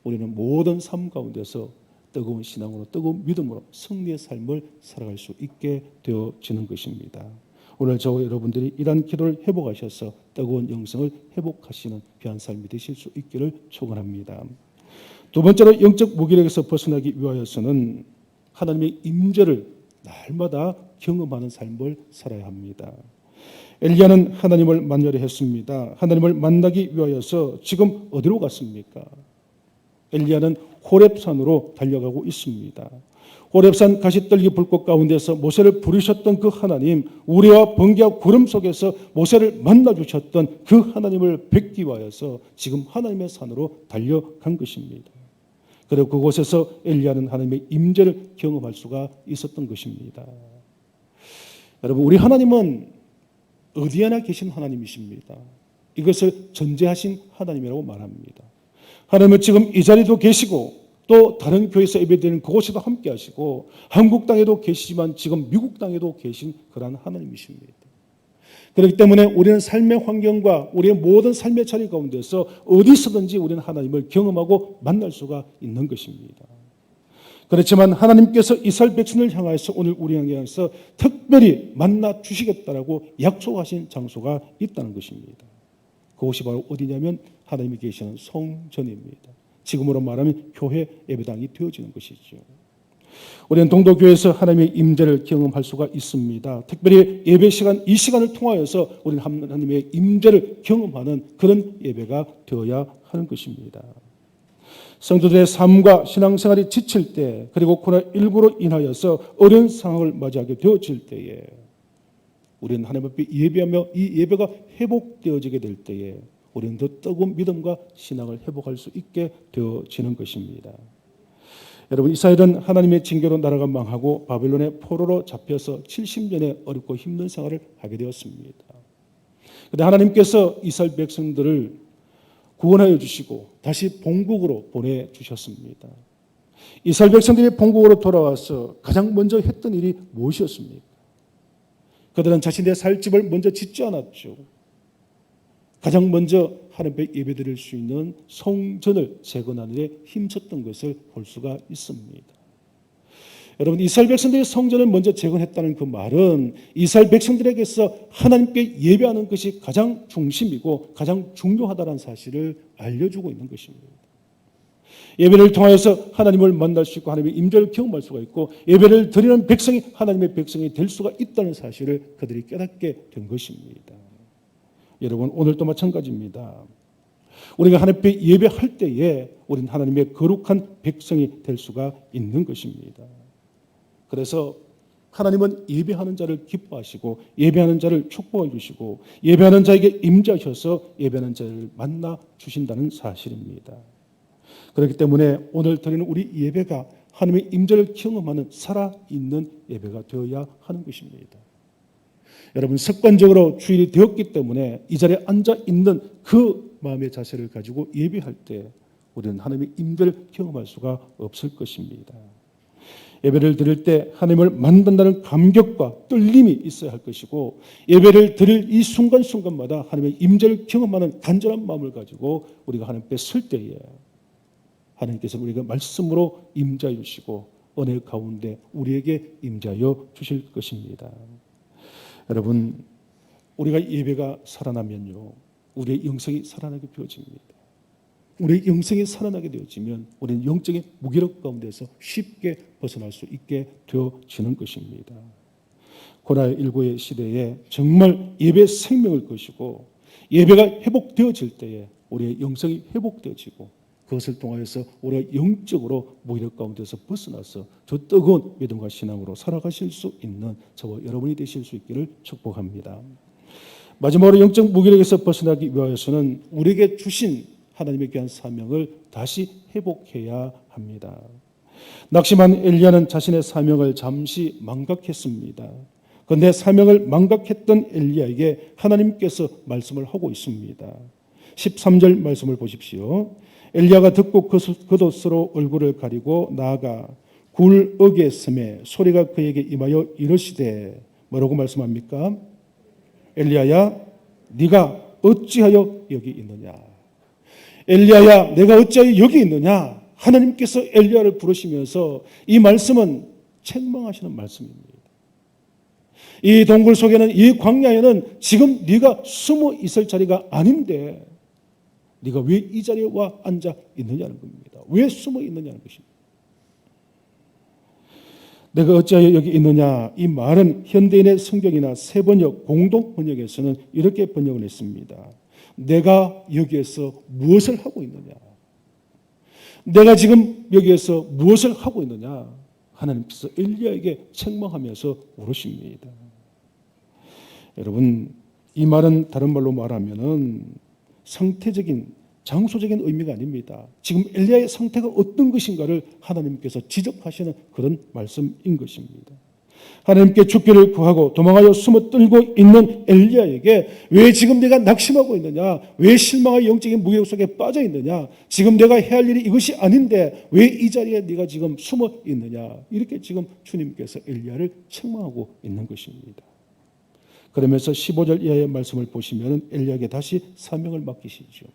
S4: 우리는 모든 삶 가운데서 뜨거운 신앙으로 뜨거운 믿음으로 승리의 삶을 살아갈 수 있게 되어지는 것입니다. 오늘 저와 여러분들이 이러한 기도를 회복하셔서 뜨거운 영성을 회복하시는 귀한 삶이 되실 수 있기를 축원합니다. 두 번째로 영적 무기력에서 벗어나기 위하여서는 하나님의 임재를 날마다 경험하는 삶을 살아야 합니다. 엘리야는 하나님을 만나려 했습니다. 하나님을 만나기 위하여서 지금 어디로 갔습니까? 엘리야는 호렙산으로 달려가고 있습니다. 호렙산 가시떨기 불꽃 가운데서 모세를 부르셨던 그 하나님, 우레와 번개와 구름 속에서 모세를 만나주셨던 그 하나님을 뵙기 위하여서 지금 하나님의 산으로 달려간 것입니다. 그리고 그곳에서 엘리야는 하나님의 임재를 경험할 수가 있었던 것입니다. 여러분, 우리 하나님은 어디에나 계신 하나님이십니다. 이것을 전제하신 하나님이라고 말합니다. 하나님은 지금 이 자리도 계시고 또 다른 교회에서 예배드리는 그곳에도 함께 하시고 한국 땅에도 계시지만 지금 미국 땅에도 계신 그러한 하나님이십니다. 그렇기 때문에 우리는 삶의 환경과 우리의 모든 삶의 자리 가운데서 어디서든지 우리는 하나님을 경험하고 만날 수가 있는 것입니다. 그렇지만 하나님께서 이스라엘 백성을 향하여서 오늘 우리에게 향해서 특별히 만나 주시겠다라고 약속하신 장소가 있다는 것입니다. 그곳이 바로 어디냐면 하나님이 계시는 성전입니다. 지금으로 말하면 교회 예배당이 되어지는 것이죠. 우리는 동도교회에서 하나님의 임재를 경험할 수가 있습니다. 특별히 예배 시간, 이 시간을 통하여서 우리는 하나님의 임재를 경험하는 그런 예배가 되어야 하는 것입니다. 성도들의 삶과 신앙생활이 지칠 때, 그리고 코로나19로 인하여서 어려운 상황을 맞이하게 되어질 때에 우리는 하나님 앞에 예배하며 이 예배가 회복되어지게 될 때에 우리는 더 뜨거운 믿음과 신앙을 회복할 수 있게 되어지는 것입니다. 여러분, 이스라엘은 하나님의 징계로 나라가 망하고 바벨론의 포로로 잡혀서 70년의 어렵고 힘든 생활을 하게 되었습니다. 그런데 하나님께서 이스라엘 백성들을 구원하여 주시고 다시 본국으로 보내주셨습니다. 이스라엘 백성들이 본국으로 돌아와서 가장 먼저 했던 일이 무엇이었습니까? 그들은 자신의 살 집을 먼저 짓지 않았죠. 가장 먼저 하나님 앞에 예배드릴 수 있는 성전을 재건하는 데 힘썼던 것을 볼 수가 있습니다. 여러분, 이스라엘 백성들이 성전을 먼저 재건했다는 그 말은 이스라엘 백성들에게서 하나님께 예배하는 것이 가장 중심이고 가장 중요하다는 사실을 알려주고 있는 것입니다. 예배를 통하여서 하나님을 만날 수 있고 하나님의 임재를 경험할 수가 있고 예배를 드리는 백성이 하나님의 백성이 될 수가 있다는 사실을 그들이 깨닫게 된 것입니다. 여러분, 오늘도 마찬가지입니다. 우리가 하나님 앞에 예배할 때에 우리는 하나님의 거룩한 백성이 될 수가 있는 것입니다. 그래서 하나님은 예배하는 자를 기뻐하시고 예배하는 자를 축복해 주시고 예배하는 자에게 임재하셔서 예배하는 자를 만나 주신다는 사실입니다. 그렇기 때문에 오늘 드리는 우리 예배가 하나님의 임재를 경험하는 살아있는 예배가 되어야 하는 것입니다. 여러분, 습관적으로 주일이 되었기 때문에 이 자리에 앉아 있는 그 마음의 자세를 가지고 예배할 때 우리는 하나님의 임재를 경험할 수가 없을 것입니다. 예배를 드릴 때 하나님을 만난다는 감격과 떨림이 있어야 할 것이고 예배를 드릴 이 순간순간마다 하나님의 임재를 경험하는 간절한 마음을 가지고 우리가 하나님 앞에 설 때에 하나님께서 우리가 말씀으로 임재해 주시고 은혜 가운데 우리에게 임재하여 주실 것입니다. 여러분, 우리가 예배가 살아나면요, 우리의 영성이 살아나게 되어집니다. 우리의 영성이 살아나게 되어지면 우리는 영적인 무기력 가운데서 쉽게 벗어날 수 있게 되어지는 것입니다. 코로나19의 시대에 정말 예배 생명을 것이고 예배가 회복되어질 때에 우리의 영성이 회복되어지고 그것을 통하여서 우리가 영적으로 무기력 가운데서 벗어나서 저 뜨거운 믿음과 신앙으로 살아가실 수 있는 저와 여러분이 되실 수 있기를 축복합니다. 마지막으로 영적 무기력에서 벗어나기 위하여서는 우리에게 주신 하나님의 귀한 사명을 다시 회복해야 합니다. 낙심한 엘리야는 자신의 사명을 잠시 망각했습니다. 그런데 사명을 망각했던 엘리야에게 하나님께서 말씀을 하고 있습니다. 13절 말씀을 보십시오. 엘리야가 듣고 겉옷으로 얼굴을 가리고 나아가 굴 어귀에 서매 소리가 그에게 임하여 이르시되 뭐라고 말씀합니까? 엘리야야, 네가 어찌하여 여기 있느냐? 엘리야야, 내가 어찌하여 여기 있느냐? 하나님께서 엘리야를 부르시면서 이 말씀은 책망하시는 말씀입니다. 이 동굴 속에는, 이 광야에는 지금 네가 숨어 있을 자리가 아닌데 네가 왜 이 자리에 와 앉아 있느냐는 겁니다. 왜 숨어 있느냐는 것입니다. 내가 어찌하여 여기 있느냐? 이 말은 현대인의 성경이나 세번역, 공동 번역에서는 이렇게 번역을 했습니다. 내가 여기에서 무엇을 하고 있느냐? 내가 지금 여기에서 무엇을 하고 있느냐? 하나님께서 엘리야에게 책망하면서 물으십니다. 여러분, 이 말은 다른 말로 말하면은 상태적인, 장소적인 의미가 아닙니다. 지금 엘리야의 상태가 어떤 것인가를 하나님께서 지적하시는 그런 말씀인 것입니다. 하나님께 죽기를 구하고 도망하여 숨어 떨고 있는 엘리야에게 왜 지금 내가 낙심하고 있느냐? 왜 실망의 영적인 무기력 속에 빠져 있느냐? 지금 내가 해야 할 일이 이것이 아닌데 왜 이 자리에 네가 지금 숨어 있느냐? 이렇게 지금 주님께서 엘리야를 책망하고 있는 것입니다. 그러면서 15절 이하의 말씀을 보시면 엘리야에게 다시 사명을 맡기시죠.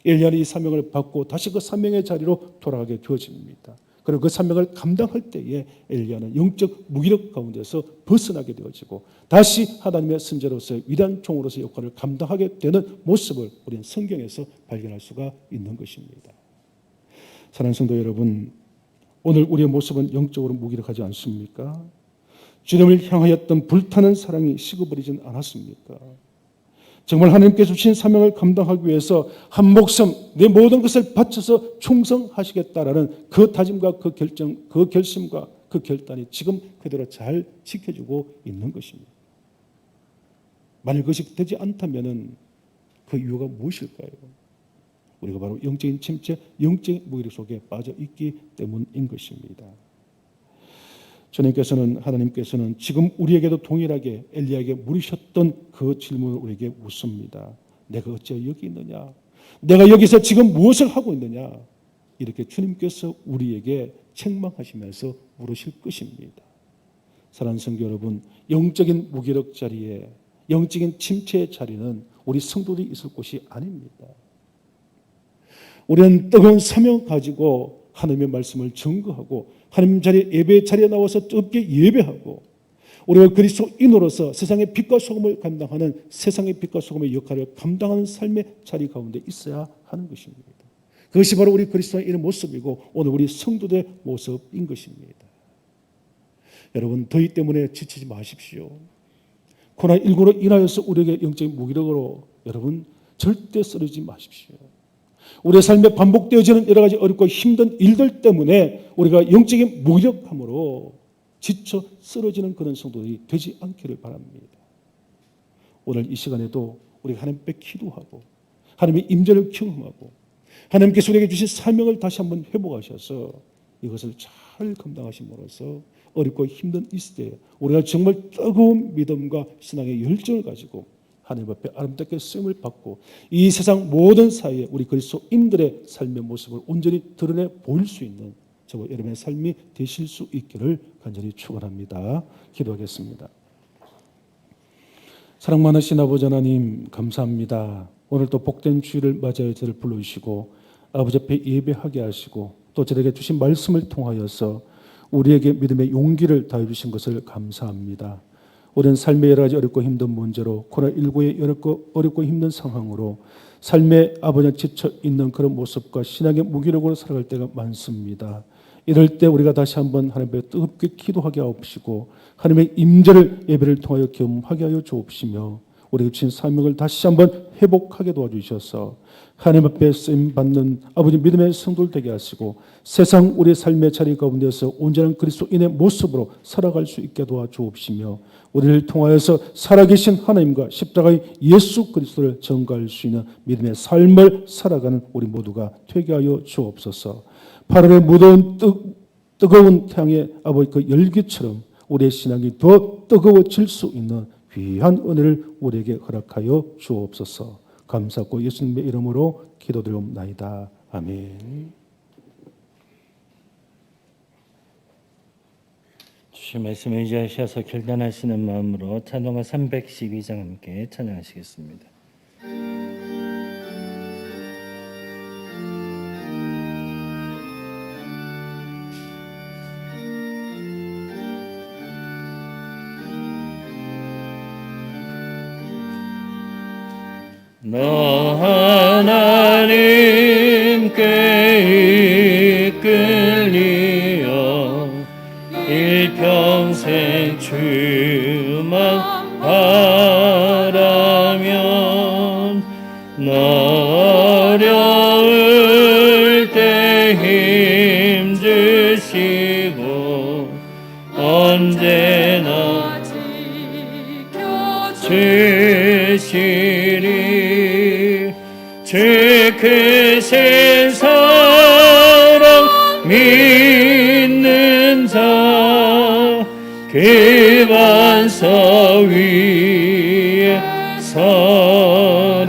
S4: 엘리야는 이 사명을 받고 다시 그 사명의 자리로 돌아가게 되어집니다. 그리고 그 사명을 감당할 때에 엘리야는 영적 무기력 가운데서 벗어나게 되어지고 다시 하나님의 선지자로서의 위대한 종으로서의 역할을 감당하게 되는 모습을 우리는 성경에서 발견할 수가 있는 것입니다. 사랑하는 성도 여러분, 오늘 우리의 모습은 영적으로 무기력하지 않습니까? 주님을 향하였던 불타는 사랑이 식어버리진 않았습니까? 정말 하나님께서 주신 사명을 감당하기 위해서 한 목숨 내 모든 것을 바쳐서 충성하시겠다라는 그 다짐과 그 결정, 그 결심과 그 결단이 지금 그대로 잘 지켜지고 있는 것입니다. 만일 그것이 되지 않다면은 그 이유가 무엇일까요? 우리가 바로 영적인 침체, 영적인 무기력 속에 빠져 있기 때문인 것입니다. 하나님께서는 지금 우리에게도 동일하게 엘리야에게 물으셨던 그 질문을 우리에게 묻습니다. 내가 어찌하여 여기 있느냐? 내가 여기서 지금 무엇을 하고 있느냐? 이렇게 주님께서 우리에게 책망하시면서 물으실 것입니다. 사랑하는 성도 여러분, 영적인 무기력 자리에, 영적인 침체의 자리는 우리 성도들이 있을 곳이 아닙니다. 우리는 뜨거운 사명 가지고 하나님의 말씀을 증거하고 하나님 자리에, 예배 자리에 나와서 뜨겁게 예배하고 우리가 그리스도인으로서 세상의 빛과 소금을 감당하는, 세상의 빛과 소금의 역할을 감당하는 삶의 자리 가운데 있어야 하는 것입니다. 그것이 바로 우리 그리스도인의 모습이고 오늘 우리 성도들의 모습인 것입니다. 여러분, 더위 때문에 지치지 마십시오. 코로나19로 인하여서 우리에게 영적인 무기력으로 여러분 절대 쓰러지지 마십시오. 우리의 삶에 반복되어지는 여러 가지 어렵고 힘든 일들 때문에 우리가 영적인 무기력함으로 지쳐 쓰러지는 그런 성도들이 되지 않기를 바랍니다. 오늘 이 시간에도 우리가 하나님 앞에 기도하고 하나님의 임재를 경험하고 하나님께서 우리에게 주신 사명을 다시 한번 회복하셔서 이것을 잘 감당하심으로써 어렵고 힘든 이 시대에 우리가 정말 뜨거운 믿음과 신앙의 열정을 가지고 하나님 앞에 아름답게 쓰임을 받고 이 세상 모든 사이에 우리 그리스도인들의 삶의 모습을 온전히 드러내 보일 수 있는 저와 여러분의 삶이 되실 수 있기를 간절히 축원합니다. 기도하겠습니다. 사랑 많으신 아버지 하나님, 감사합니다. 오늘 또 복된 주일을 맞이하여 저를 불러주시고 아버지 앞에 예배하게 하시고 또 저에게 주신 말씀을 통하여서 우리에게 믿음의 용기를 다해 주신 것을 감사합니다. 우리는 삶의 여러 가지 어렵고 힘든 문제로 코로나19의 어렵고 힘든 상황으로 삶의 아버지가 지쳐 있는 그런 모습과 신앙의 무기력으로 살아갈 때가 많습니다. 이럴 때 우리가 다시 한번 하나님 앞에 뜨겁게 기도하게 하옵시고 하나님의 임재를 예배를 통하여 경험하게 하여 주옵시며 우리에게 주신 사명을 다시 한번 회복하게 도와주셔서 하나님 앞에 쓰임받는 아버지 믿음의 성도들 되게 하시고 세상 우리의 삶의 자리 가운데서 온전한 그리스도인의 모습으로 살아갈 수 있게 도와주옵시며 우리를 통하여서 살아계신 하나님과 십자가의 예수 그리스도를 전가할 수 있는 믿음의 삶을 살아가는 우리 모두가 되게 하여 주옵소서. 8월의 무더운 뜨거운 태양의 아버지 그 열기처럼 우리의 신앙이 더 뜨거워질 수 있는 귀한 은혜를 우리에게 허락하여 주옵소서. 감사하고 예수님의 이름으로 기도드리옵나이다. 아멘.
S2: 주신 말씀 의지하셔서 결단하시는 마음으로 찬송가 312장 함께 찬양하시겠습니다. 너 하나님께 이끌리어 일평생 주만 바라면 너 어려울 때 힘주시고 언제나 지켜주시리. 주 크신 사랑 믿는 자 그 반석 위에 서리라.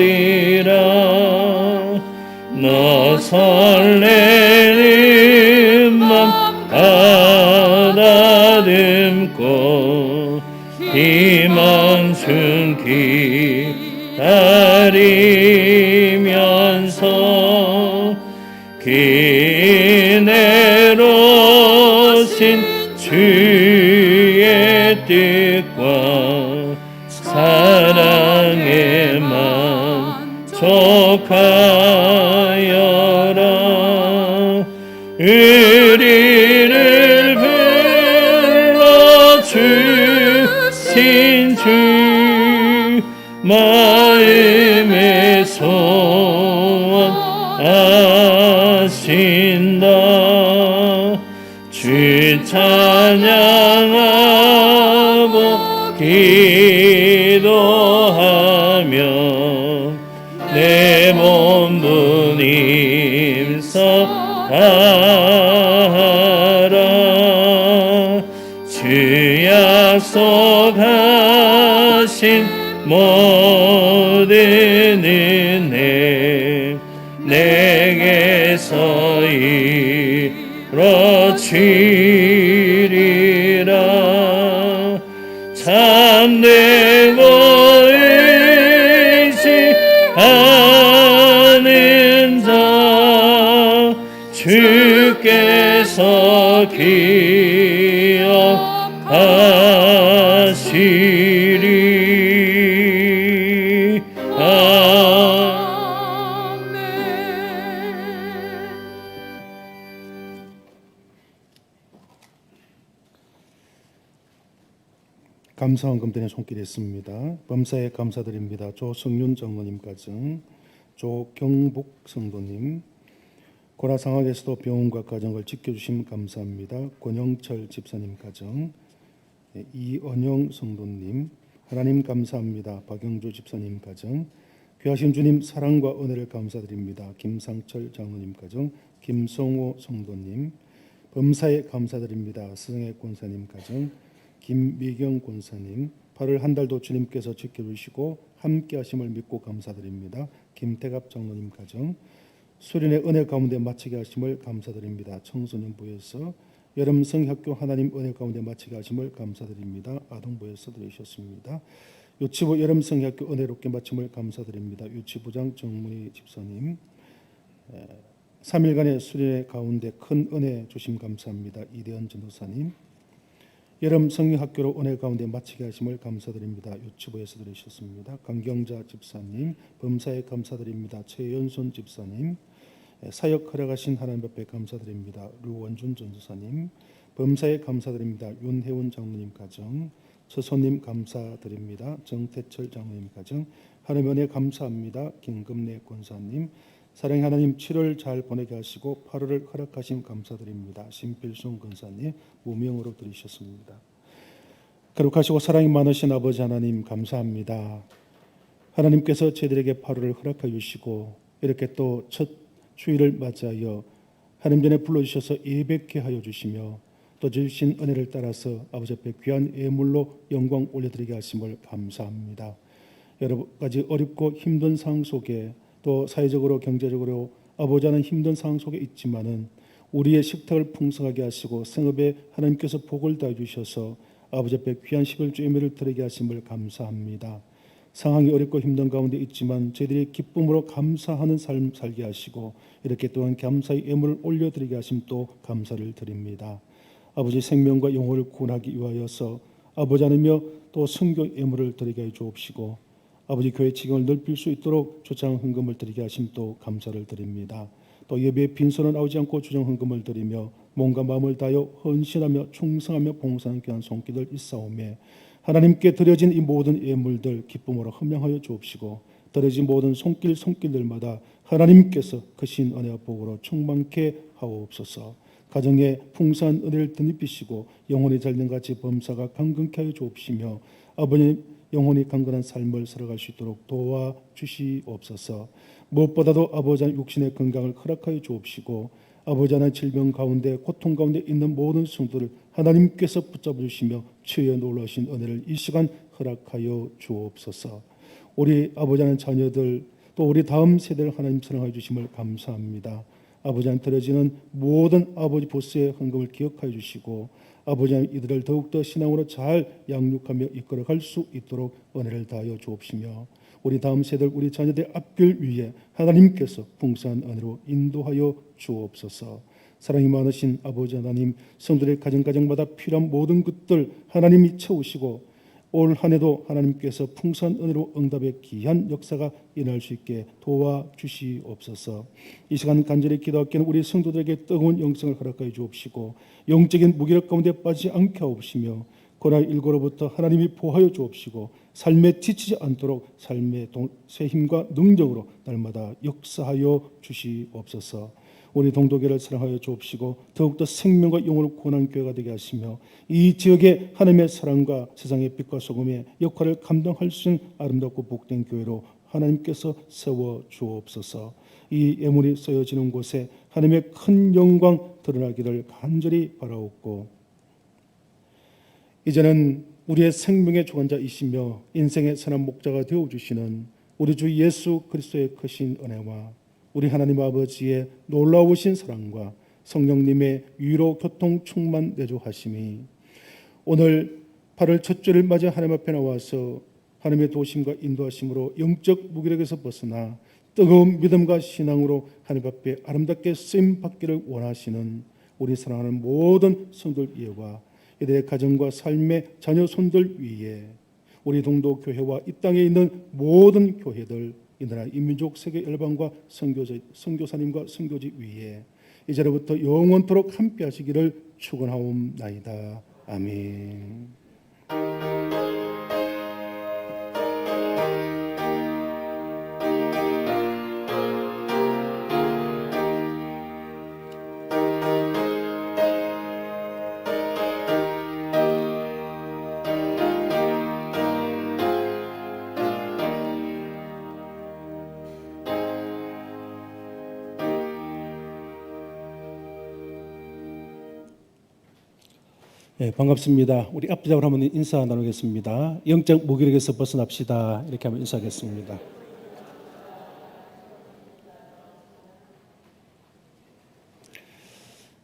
S2: 너 설레는 맘 가다듬고 희망 숨기 기다리면서 기내로신 주의 뜻과 사랑에 만족하여라. 우리를 불러주신 주 마음의 소원 아신다. 주 찬양하고 기도하며 내 몸도 힘써하라. 주 약속하신 모든 은혜 내게서 이루어지리라. 참되고 의지하는 자 주께서 기억하시리.
S4: 감사헌금 드리는 손길이 있습니다. 범사에 감사드립니다. 조성윤 장로님 가정, 조경복 성도님, 코로나 상황에서도 병원과 가정을 지켜주심 감사합니다. 권영철 집사님 가정, 이언영 성도님, 하나님 감사합니다. 박영주 집사님 가정, 귀하신 주님 사랑과 은혜를 감사드립니다. 김상철 장로님 가정, 김성호 성도님, 범사에 감사드립니다. 스승의 권사님 가정, 김미경 권사님, 8월 한 달도 주님께서 지켜주시고 함께하심을 믿고 감사드립니다. 김태갑 장로님 가정, 수련의 은혜 가운데 마치게 하심을 감사드립니다. 청소년부에서 여름 성학교 하나님 은혜 가운데 마치게 하심을 감사드립니다. 아동부에서 들으셨습니다. 유치부 여름 성학교 은혜롭게 마침을 감사드립니다. 유치부장 정문희 집사님, 3일간의 수련의 가운데 큰 은혜 주심 감사합니다. 이대현 전도사님, 여름 성경학교로 은혜 가운데 마치게 하심을 감사드립니다. 유치부에서 들으셨습니다. 강경자 집사님, 범사에 감사드립니다. 최연순 집사님, 사역 허락하신 하나님 앞에 감사드립니다. 류원준 전도사님, 범사에 감사드립니다. 윤혜원 장로님 가정, 처소님 감사드립니다. 정태철 장로님 가정, 하나님 은혜 감사합니다. 김금래 권사님, 사랑의 하나님 7월 잘 보내게 하시고 8월을 허락하심 감사드립니다. 심필순 권사님 무명으로 들으셨습니다. 거룩하시고 사랑이 많으신 아버지 하나님 감사합니다. 하나님께서 저희들에게 8월을 허락해 주시고 이렇게 또 첫 주일을 맞이하여 하나님 전에 불러주셔서 예배케 하여 주시며 또 주신 은혜를 따라서 아버지 앞에 귀한 예물로 영광 올려드리게 하심을 감사합니다. 여러 가지 어렵고 힘든 상황 속에 또 사회적으로 경제적으로 아버지 하나님 힘든 상황 속에 있지만은 우리의 식탁을 풍성하게 하시고 생업에 하나님께서 복을 다해 주셔서 아버지 앞에 귀한 11주 예배를 드리게 하심을 감사합니다. 상황이 어렵고 힘든 가운데 있지만 저희들이 기쁨으로 감사하는 삶 살게 하시고 이렇게 또한 감사의 예물을 올려드리게 하심 또 감사를 드립니다. 아버지 생명과 영혼을 구원하기 위하여서 아버지 하나님여 또 선교 예물을 드리게 해 주옵시고 아버지 교회 지경을 넓힐 수 있도록 주장 헌금을 드리게 하심 또 감사를 드립니다. 또 예배에 빈손은 나오지 않고 주장 헌금을 드리며 몸과 마음을 다하여 헌신하며 충성하며 봉사하는 귀한 손길들 있사오매 하나님께 드려진 이 모든 예물들 기쁨으로 헌명하여 주옵시고 드려진 모든 손길들마다 하나님께서 크신 은혜와 복으로 충만케 하옵소서. 가정에 풍성한 은혜를 덧입히시고 영혼이 잘된 같이 범사가 강건케 하여 주옵시며 아버님 영혼이 강건한 삶을 살아갈 수 있도록 도와주시옵소서. 무엇보다도 아버지 하나님 육신의 건강을 허락하여 주옵시고 아버지 하나님 질병 가운데 고통 가운데 있는 모든 성도를 하나님께서 붙잡아 주시며 치유에 놀라신 은혜를 이 시간 허락하여 주옵소서. 우리 아버지 하나님 자녀들 또 우리 다음 세대를 하나님 사랑하여 주심을 감사합니다. 아버지 하나님 드려지는 모든 아버지 보스의 헌금을 기억하여 주시고 아버지 하나님 이들을 더욱더 신앙으로 잘 양육하며 이끌어갈 수 있도록 은혜를 다하여 주옵시며 우리 다음 세대를 우리 자녀들의 앞길 위에 하나님께서 풍성한 은혜로 인도하여 주옵소서. 사랑이 많으신 아버지 하나님 성도들의 가정마다 필요한 모든 것들 하나님이 채우시고 올 한 해도 하나님께서 풍성한 은혜로 응답의 귀한 역사가 일어날 수 있게 도와주시옵소서. 이 시간 간절히 기도하기는 우리 성도들에게 뜨거운 영성을 허락하여 주옵시고 영적인 무기력 가운데 빠지지 않게 하옵시며 코로나19로부터 하나님이 보호하여 주옵시고 삶에 지치지 않도록 삶의 새 힘과 능력으로 날마다 역사하여 주시옵소서. 우리 동도교를 사랑하여 주옵시고 더욱더 생명과 영혼을 구원하는 교회가 되게 하시며 이 지역의 하나님의 사랑과 세상의 빛과 소금의 역할을 감당할 수 있는 아름답고 복된 교회로 하나님께서 세워 주옵소서. 이 예물이 쓰여지는 곳에 하나님의 큰 영광 드러나기를 간절히 바라옵고 이제는 우리의 생명의 주관자이시며 인생의 선한 목자가 되어주시는 우리 주 예수 그리스도의 크신 은혜와 우리 하나님 아버지의 놀라우신 사랑과 성령님의 위로 교통 충만 내조하심이 오늘 8월 첫 주를 맞아 하나님 앞에 나와서 하나님의 도심과 인도하심으로 영적 무기력에서 벗어나 뜨거운 믿음과 신앙으로 하나님 앞에 아름답게 쓰임 받기를 원하시는 우리 사랑하는 모든 성도들 위에와 이들의 가정과 삶의 자녀 손들 위에 우리 동도 교회와 이 땅에 있는 모든 교회들 이 나라 인민족 세계 열방과 선교사님과 선교지 위에 이제로부터 영원토록 함께 하시기를 축원하옵나이다. 아멘. 네, 반갑습니다. 우리 앞부작으로 한번 인사 나누겠습니다. 영적 무기력에서 벗어납시다. 이렇게 한번 인사하겠습니다.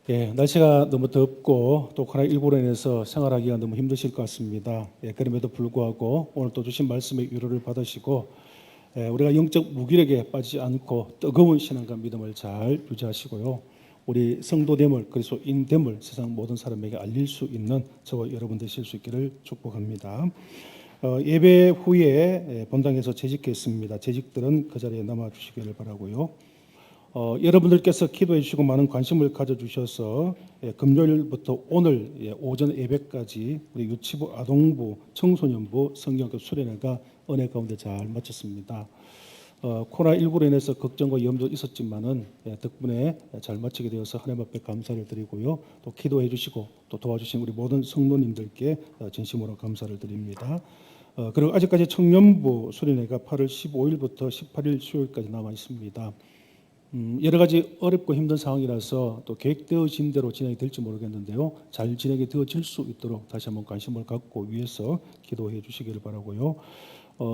S4: 예, 날씨가 너무 덥고 또 코로나19로 인해서 생활하기가 너무 힘드실 것 같습니다. 예, 그럼에도 불구하고 오늘 또 주신 말씀의 위로를 받으시고 우리가 영적 무기력에 빠지지 않고 뜨거운 신앙과 믿음을 잘 유지하시고요. 우리 성도됨을 그리스도인됨을 세상 모든 사람에게 알릴 수 있는 저와 여러분 되실 수 있기를 축복합니다. 예배 후에 본당에서 재직했습니다. 재직들은 그 자리에 남아 주시기를 바라고요. 여러분들께서 기도해 주시고 많은 관심을 가져주셔서 금요일부터 오늘 오전 예배까지 우리 유치부, 아동부, 청소년부 성경학교 수련회가 은혜 가운데 잘 마쳤습니다. 코로나19로 인해서 걱정과 염려도 있었지만은 덕분에 잘 마치게 되어서 하나님 앞에 감사를 드리고요. 또 기도해 주시고 또 도와주신 우리 모든 성도님들께 진심으로 감사를 드립니다. 그리고 아직까지 청년부 수련회가 8월 15일부터 18일 수요일까지 남아 있습니다. 여러 가지 어렵고 힘든 상황이라서 또 계획되어진 대로 진행이 될지 모르겠는데요. 잘 진행이 되어질 수 있도록 다시 한번 관심을 갖고 위해서 기도해 주시기를 바라고요.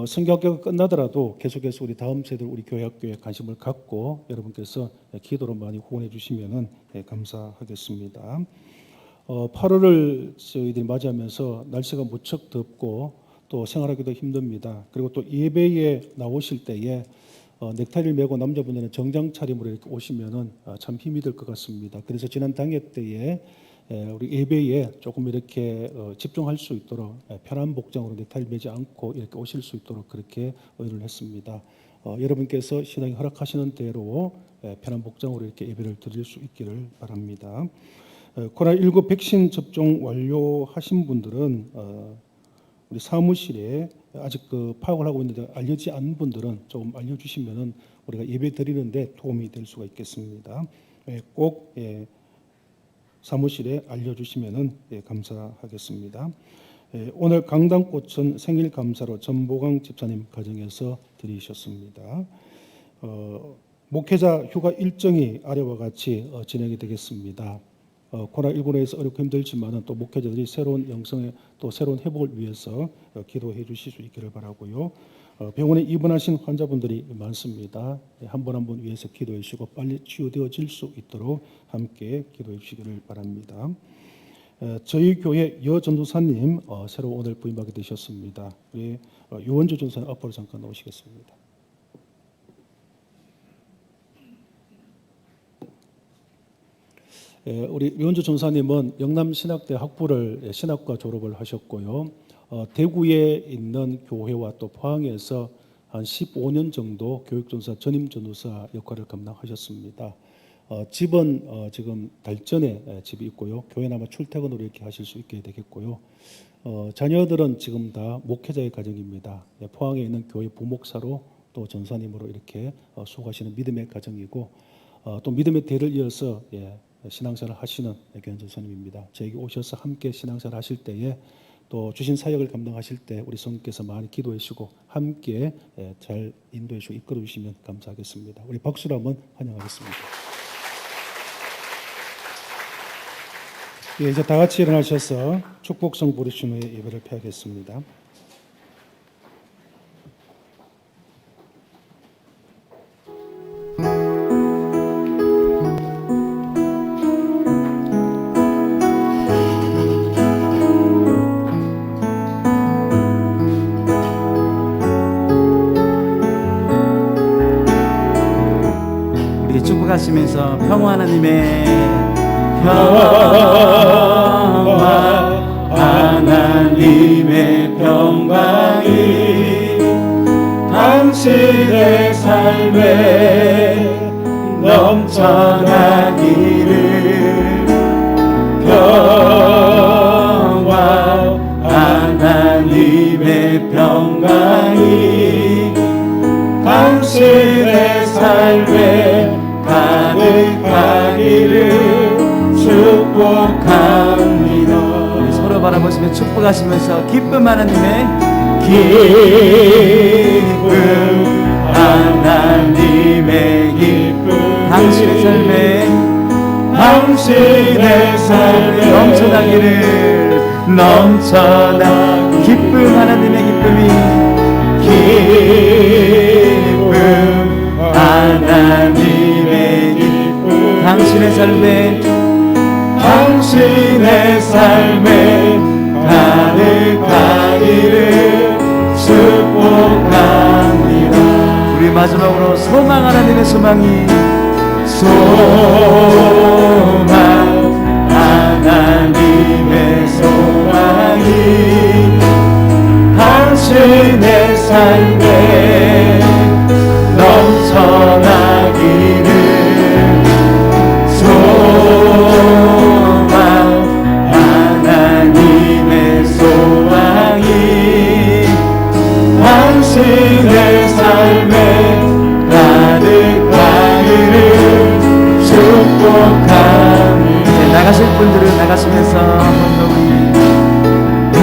S4: 성경학교가 끝나더라도 계속해서 우리 다음 세대 우리 교회 학교에 관심을 갖고 여러분께서 기도로 많이 후원해 주시면 감사하겠습니다. 8월을 저희들이 맞이하면서 날씨가 무척 덥고 또 생활하기도 힘듭니다. 그리고 또 예배에 나오실 때에 넥타이를 메고 남자분들은 정장 차림으로 이렇게 오시면은 참 힘이 들 것 같습니다. 그래서 지난 당회 때에 우리 예배에 조금 이렇게 집중할 수 있도록 편한 복장으로 넥타이를 매지 않고 이렇게 오실 수 있도록 그렇게 의논을 했습니다. 여러분께서 신앙이 허락하시는 대로 편한 복장으로 이렇게 예배를 드릴 수 있기를 바랍니다. 코로나19 백신 접종 완료하신 분들은 우리 사무실에 아직 파악을 하고 있는데 알려지지 않은 분들은 조금 알려주시면은 우리가 예배 드리는데 도움이 될 수가 있겠습니다. 꼭 사무실에 알려주시면은 감사하겠습니다. 오늘 강당꽃은 생일 감사로 전보강 집사님 가정에서 드리셨습니다. 목회자 휴가 일정이 아래와 같이 진행이 되겠습니다. 코로나19로 해서 어렵고 힘들지만은 또 목회자들이 새로운 영성에 또 새로운 회복을 위해서 기도해 주실 수 있기를 바라고요. 병원에 입원하신 환자분들이 많습니다. 한 분 한 분 위해서 기도해 주시고 빨리 치유되어질 수 있도록 함께 기도해 주시기를 바랍니다. 저희 교회 여전도사님 새로 오늘 부임하게 되셨습니다. 우리 유원주 전사님 앞으로 잠깐 나오시겠습니다. 우리 유원주 전사님은 영남신학대 학부를 신학과 졸업을 하셨고요. 대구에 있는 교회와 또 포항에서 한 15년 정도 교육전사 전임전도사 역할을 감당하셨습니다. 집은 지금 달전에 집이 있고요. 교회는 아마 출퇴근으로 이렇게 하실 수 있게 되겠고요. 자녀들은 지금 다 목회자의 가정입니다. 포항에 있는 교회 부목사로 또 전사님으로 이렇게 수고하시는 믿음의 가정이고 또 믿음의 대를 이어서 신앙생활을 하시는 교회 전사님입니다. 저에게 오셔서 함께 신앙생활 하실 때에 또 주신 사역을 감당하실 때 우리 성께서 많이 기도해 주시고 함께 잘 인도해 주시고 이끌어 주시면 감사하겠습니다. 우리 박수로 한번 환영하겠습니다. 이제 다 같이 일어나셔서 축복성 부르신 후에 예배를 펴겠습니다.
S1: 축복하시면서 평화 하나님의 평화 하나님의 평강이 당신의 삶에 넘쳐나기를 평화 하나님의 평강이 당신의 삶에 가득하기를 축복합니다. 서로 바라보시며 축복하시면서 기쁨 하나님의 기쁨 하나님의 기쁨 당신의 삶에 넘쳐나 기쁨 하나님의 기쁨이 기쁨 하나님의 기쁨 당신의 삶에 가득하기를 축복합니다. 우리 마지막으로 소망 하나님의 소망 하나님의 소망이 당신의 삶에 넘쳐나기를 소망 하나님의 소망이 당신의 삶에 가득하기를 축복합니다. 나가실 분들은 나가시면서 한번 더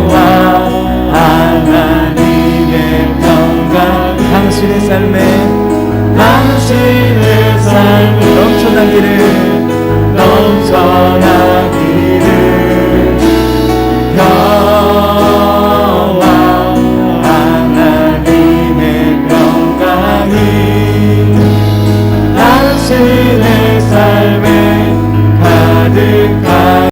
S1: 평화 하나님의 평강 당신의 삶에 넘쳐나기를